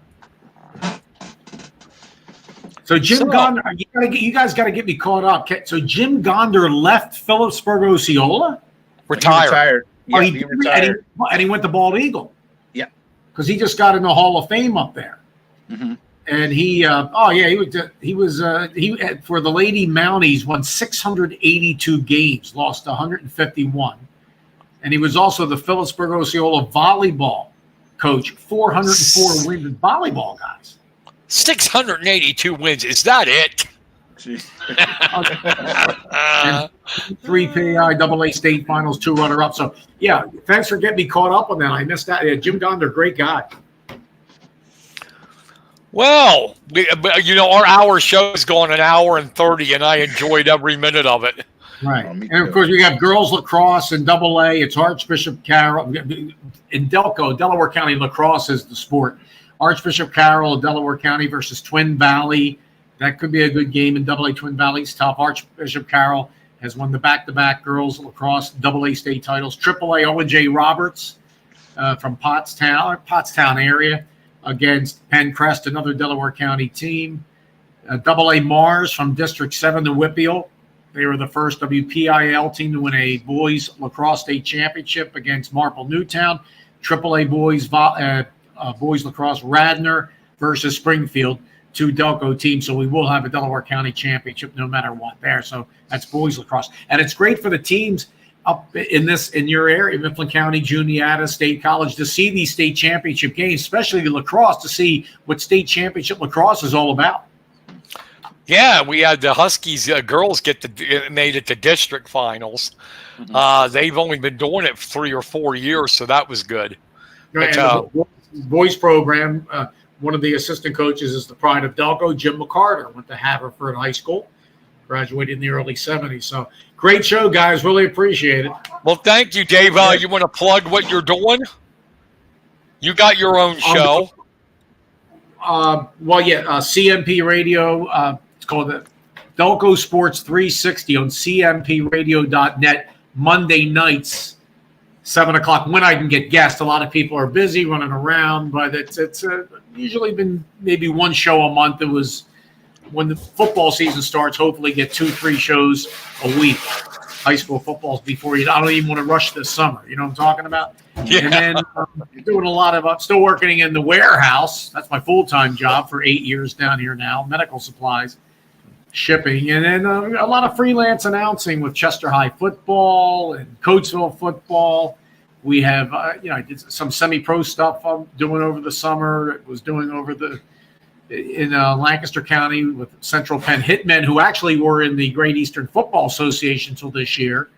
So Jim Gonder, you guys got to get me caught up. So Jim Gonder left Phillipsburg Osceola? Retired. Yeah, he retired. And he went to Bald Eagle. Yeah. Because he just got in the Hall of Fame up there. Mm-hmm. And he was for the Lady Mounties, won 682 games, lost 151. And he was also the Phillipsburg Osceola volleyball coach, 404 wins in volleyball, guys. 682 wins. Is that it? And 3 PIAA state finals, 2 runner-ups. So, yeah, thanks for getting me caught up on that. I missed that. Yeah, Jim Gonder, great guy. Well, our hour show is going 1 hour and 30, and I enjoyed every minute of it. Right. And, of course, we have girls lacrosse in AA. It's Archbishop Carroll. In Delco, Delaware County lacrosse is the sport. Archbishop Carroll, Delaware County versus Twin Valley. That could be a good game in AA. Twin Valley's tough. Archbishop Carroll has won the back-to-back girls lacrosse AA state titles. AAA Owen J. Roberts from Pottstown area against Pencrest, another Delaware County team. AA Mars from District 7 to Whippeal. They were the first WPIAL team to win a boys lacrosse state championship against Marple Newtown. AAA boys lacrosse Radnor versus Springfield, 2 Delco teams. So we will have a Delaware County championship no matter what there. So that's boys lacrosse. And it's great for the teams up in your area, Mifflin County, Juniata, State College, to see these state championship games, especially the lacrosse, to see what state championship lacrosse is all about. Yeah, we had the Huskies girls made it to district finals. Mm-hmm. They've only been doing it for 3 or 4 years, so that was good. Right, and the boys program, one of the assistant coaches is the pride of Delco, Jim McCarter, went to Haverford High School. Graduated in the early 70s. So great show, guys. Really appreciate it. Well, thank you, Dave. You want to plug what you're doing? You got your own show. CMP Radio. It's called the Delco Sports 360 on cmpradio.net Monday nights, 7 o'clock. When I can get guests, a lot of people are busy running around, but it's usually been maybe one show a month. It was when the football season starts. Hopefully, get 2-3 shows a week. High school footballs before you. I don't even want to rush this summer. You know what I'm talking about? Yeah. And then doing a lot of still working in the warehouse. That's my full-time job for 8 years down here now. Medical supplies, shipping, and then a lot of freelance announcing with Chester High football and Coatesville football. We have, I did some semi-pro stuff I'm doing over the summer. Was doing in Lancaster County with Central Penn Hitmen, who actually were in the Great Eastern Football Association until this year.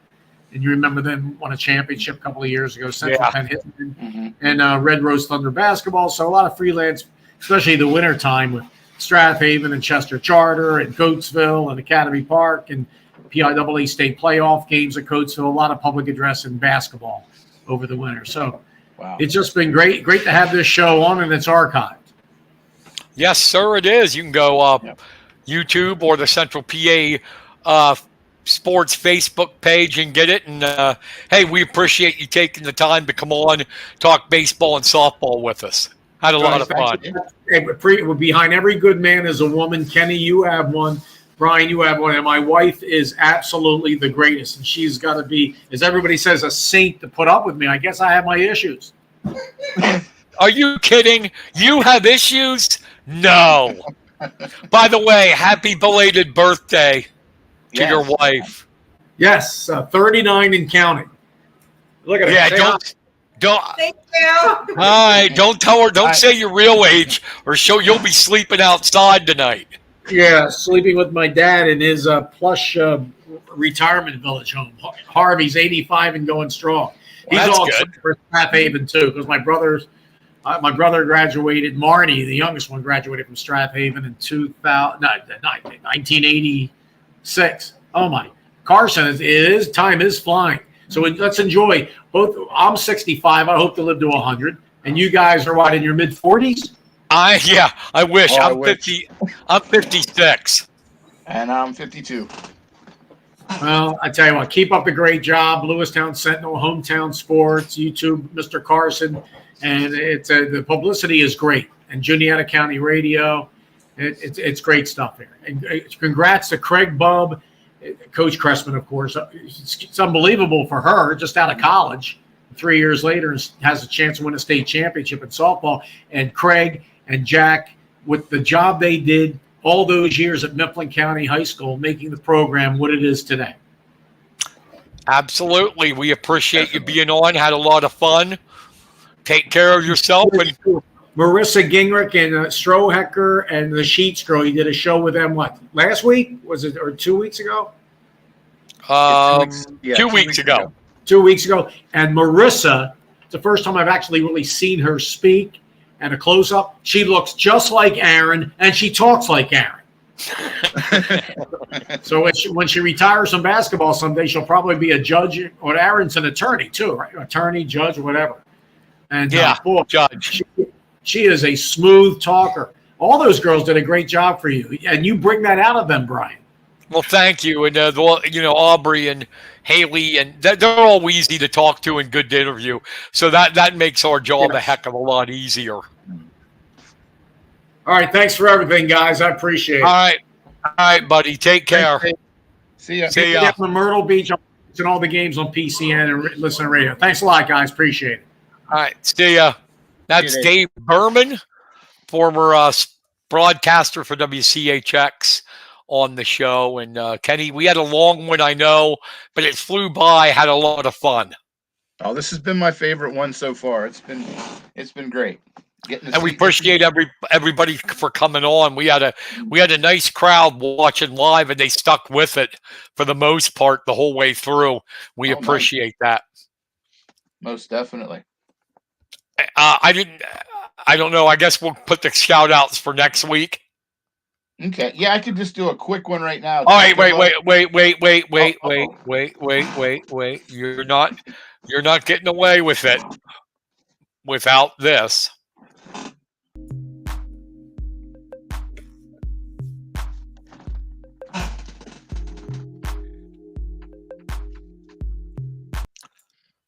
And you remember them won a championship a couple of years ago, Central Penn Hitmen, and Red Rose Thunder basketball. So a lot of freelance, especially the winter time with Strathaven and Chester Charter and Coatesville and Academy Park and PIAA state playoff games at Coatesville, a lot of public address and basketball over the winter. So It's just been great to have this show on, and it's archived. Yes, sir, it is. You can go YouTube or the Central PA Sports Facebook page and get it. And, hey, we appreciate you taking the time to come on, talk baseball and softball with us. Had a lot of fun. Behind every good man is a woman. Kenny, you have one. Brian, you have one. And my wife is absolutely the greatest. And she's got to be, as everybody says, a saint to put up with me. I guess I have my issues. Are you kidding? You have issues? No. By the way, happy belated birthday to your wife. Yes, 39 and counting. Look at her. Yeah, don't. Thank you. All right, don't tell her. Don't say your real age, or you'll be sleeping outside tonight. Yeah, sleeping with my dad in his plush retirement village home. Harvey's 85 and going strong. He's all good for Strathaven too, because my brother graduated. Marnie, the youngest one, graduated from Strathaven in 1986. Oh my, Carson, time is flying. So let's enjoy both. I'm 65. I hope to live to 100. And you guys are in your mid 40s? I wish. I'm 50. I'm 56. And I'm 52. Well, I tell you what, keep up the great job. Lewistown Sentinel, Hometown Sports, YouTube, Mr. Carson. And it's the publicity is great. And Juniata County Radio, it's great stuff here. And congrats to Craig Bubb, Coach Cressman, of course. It's unbelievable for her, just out of college. 3 years later, has a chance to win a state championship in softball. And Craig and Jack, with the job they did all those years at Mifflin County High School, making the program what it is today. Absolutely. We appreciate you being on. Had a lot of fun. Take care of yourself. And Marissa Gingrich and Strohecker and the Sheets girl, you did a show with them, last week? Was it, or 2 weeks ago? 2 weeks ago. 2 weeks ago. And Marissa, it's the first time I've actually really seen her speak at a close-up. She looks just like Erin, and she talks like Erin. So when she retires from basketball someday, she'll probably be a judge, or Erin's an attorney too, right? Attorney, judge, whatever. And judge. She is a smooth talker. All those girls did a great job for you, and you bring that out of them, Brian. Well, thank you. And Aubrey and Haley, and they're all easy to talk to and good to interview. So that makes our job a heck of a lot easier. All right, thanks for everything, guys. I appreciate it. All right, buddy. Take care. See ya. See ya. From Myrtle Beach, I'm watching all the games on PCN and listen to radio. Thanks a lot, guys. Appreciate it. All right, see ya. That's Dave Burman, former broadcaster for WCHX, on the show. And Kenny, we had a long one, I know, but it flew by. Had a lot of fun. Oh, this has been my favorite one so far. It's been great. And we appreciate everybody for coming on. We had a nice crowd watching live, and they stuck with it for the most part the whole way through. We appreciate that. Most definitely. I don't know. I guess we'll put the shout outs for next week. Okay. Yeah, I could just do a quick one right now. All right, Good luck. wait. You're not getting away with it without this.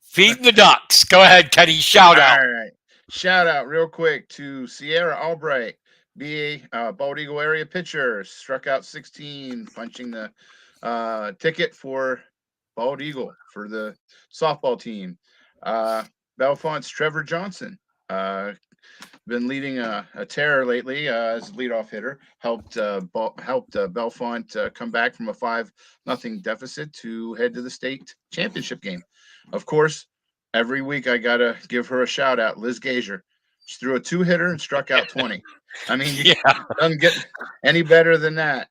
Feeding the ducks. Go ahead, Kenny. Shout out. All right. Shout out real quick to Sierra Albright, BA Bald Eagle area pitcher, struck out 16, punching the ticket for Bald Eagle for the softball team. Bellefonte's Trevor Johnson, been leading a terror lately as a leadoff hitter. Helped Bellefonte come back from a 5-0 deficit to head to the state championship game. Of course, every week I gotta give her a shout out. Liz Gager, she threw a 2-hitter and struck out 20. I mean, you doesn't get any better than that.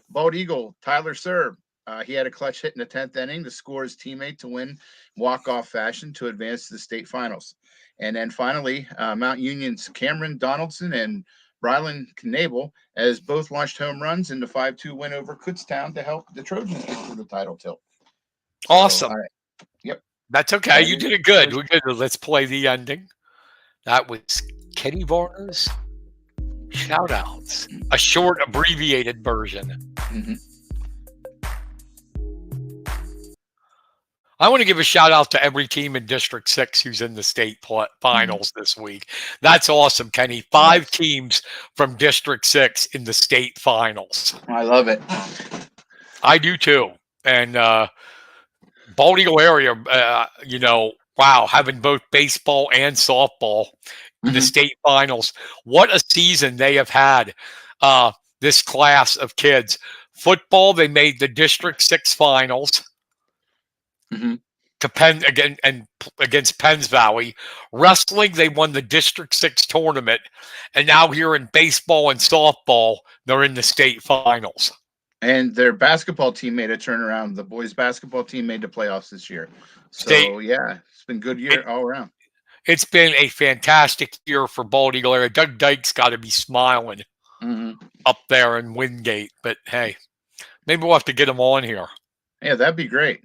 Bald Eagle Tyler Serb. He had a clutch hit in the 10th inning to score his teammate to win walk-off fashion to advance to the state finals. And then finally, Mount Union's Cameron Donaldson and Brylan Knable as both launched home runs in the 5-2 win over Kutztown to help the Trojans get to the title tilt. Awesome. All right. Yep. That's okay. You did it good. We're good. Let's play the ending. That was Kenny Varner's shout outs, a short abbreviated version. Mm-hmm. I want to give a shout out to every team in District 6 who's in the state finals this week. That's awesome, Kenny. 5 teams from District 6 in the state finals. I love it. I do too. And Bald Eagle area, wow, having both baseball and softball in the state finals. What a season they have had, this class of kids. Football, they made the District 6 finals. To Penn again and against Penns Valley. Wrestling, they won the District 6 tournament, and now here in baseball and softball, they're in the state finals. And their basketball team made a turnaround. The boys' basketball team made the playoffs this year. So yeah, it's been a good year all around. It's been a fantastic year for Bald Eagle area. Doug Dyke's got to be smiling up there in Wingate. But hey, maybe we'll have to get him on here. Yeah, that'd be great.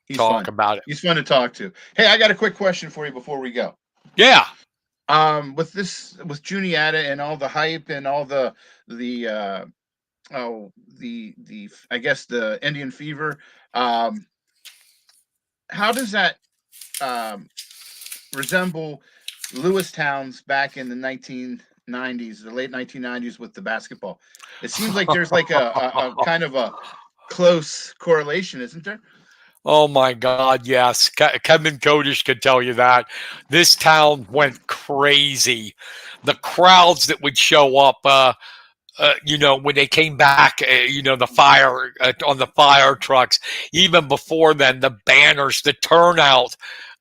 He's talk fun. About it. He's fun to talk to. Hey, I got a quick question for you before we go. Yeah. With Juniata and all the hype and all the I guess the Indian fever, how does that resemble Lewistown's back in the 1990s, the late 1990s with the basketball? It seems like there's like a kind of a close correlation, isn't there? Oh my God, yes. Kevin Kodish could tell you that. This town went crazy. The crowds that would show up, when they came back, the fire on the fire trucks, even before then, the banners, the turnout,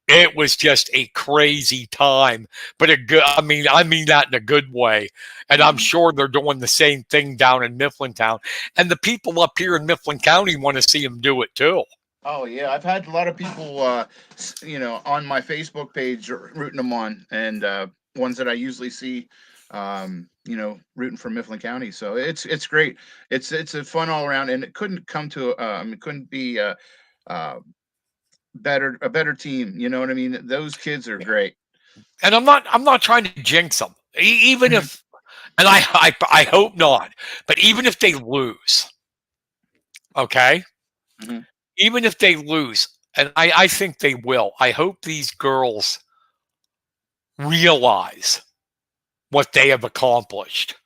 it was just a crazy time. But I mean that in a good way. And I'm sure they're doing the same thing down in Mifflin Town. And the people up here in Mifflin County want to see them do it too. Oh yeah, I've had a lot of people, on my Facebook page rooting them on, and ones that I usually see, rooting for Mifflin County. So it's great. It's a fun all around, and it couldn't come to it couldn't be a better team. You know what I mean? Those kids are great. And I'm not trying to jinx them, even if, and I hope not, but even if they lose, okay. Even if they lose, and I think they will, I hope these girls realize what they have accomplished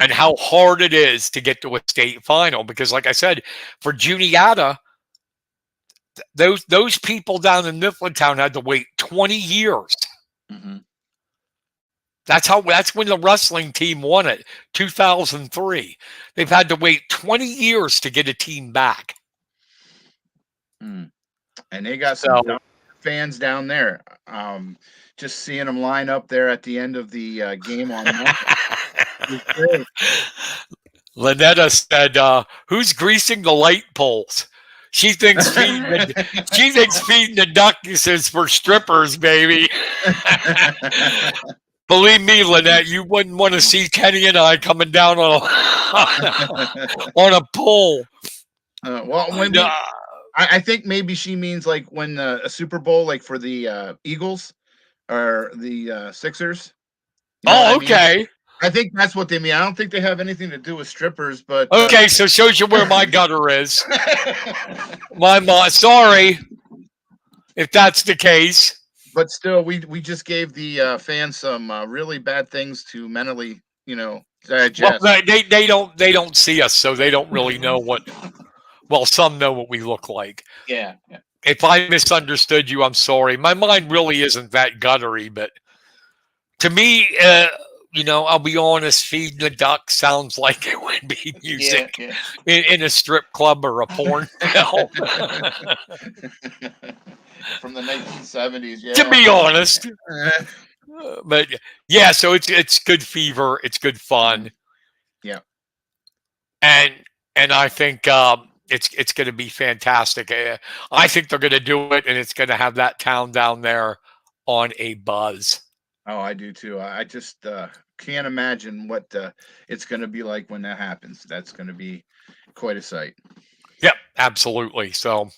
and how hard it is to get to a state final. Because like I said, for Juniata, those people down in Mifflin Town had to wait 20 years. That's when the wrestling team won it, 2003. They've had to wait 20 years to get a team back. And they got some fans down there. Just seeing them line up there at the end of the game on Monday. Lynetta said, "Who's greasing the light poles?" She thinks feeding the ducks is for strippers, baby. Believe me, Lynette, you wouldn't want to see Kenny and I coming down on on a pole. Well, maybe, I think maybe she means like when a Super Bowl, like for the Eagles or the Sixers. You know what I mean? Okay. I think that's what they mean. I don't think they have anything to do with strippers, but Okay, so shows you where my gutter is. My mom, sorry if that's the case. but still, we just gave the fans some really bad things to mentally, digest. Well, they don't see us, so they don't really know what. Well, some know what we look like. Yeah. If I misunderstood you, I'm sorry. My mind really isn't that guttery, but to me, I'll be honest, feeding the duck sounds like it would be music Yeah. in a strip club or a porn film. From the 1970s, yeah. To be honest. But yeah, so it's good fever. It's good fun. Yeah. And I think it's going to be fantastic. I think they're going to do it, and it's going to have that town down there on a buzz. Oh, I do too. I just can't imagine what it's going to be like when that happens. That's going to be quite a sight. Yep, absolutely. So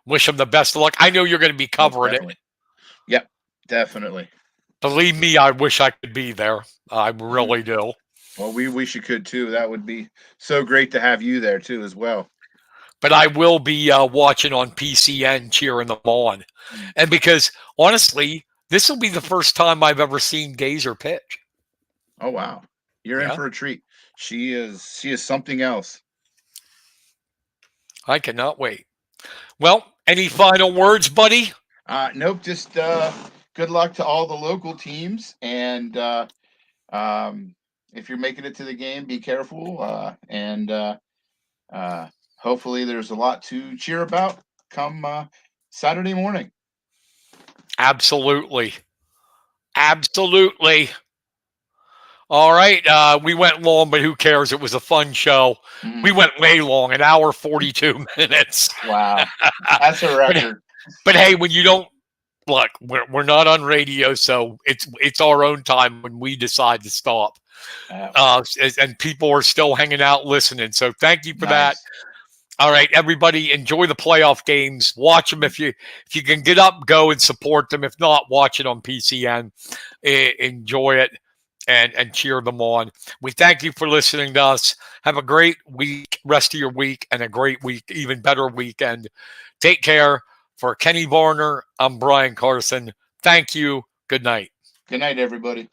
wish them the best of luck. I know you're going to be covering it. Yep, definitely. Believe me, I wish I could be there. I really do. Well, we wish you could too. That would be so great to have you there too as well. But I will be watching on PCN, cheering them on. And because, honestly, this will be the first time I've ever seen Gazer pitch. Oh, wow. You're in for a treat. She is something else. I cannot wait. Well, any final words, buddy? Nope. Just good luck to all the local teams. And if you're making it to the game, be careful. And hopefully there's a lot to cheer about come Saturday morning. Absolutely. All right. We went long, but who cares? It was a fun show. Mm-hmm. We went way long, an hour, 42 minutes. Wow. That's a record. But hey, when you don't look, we're not on radio, so it's our own time when we decide to stop. And people are still hanging out listening. So thank you for that. All right, everybody, enjoy the playoff games. Watch them if you can get up, go and support them. If not, watch it on PCN. Enjoy it and cheer them on. We thank you for listening to us. Have a great week, rest of your week, and a great week, even better weekend. Take care. For Kenny Varner, I'm Brian Carson. Thank you. Good night. Good night, everybody.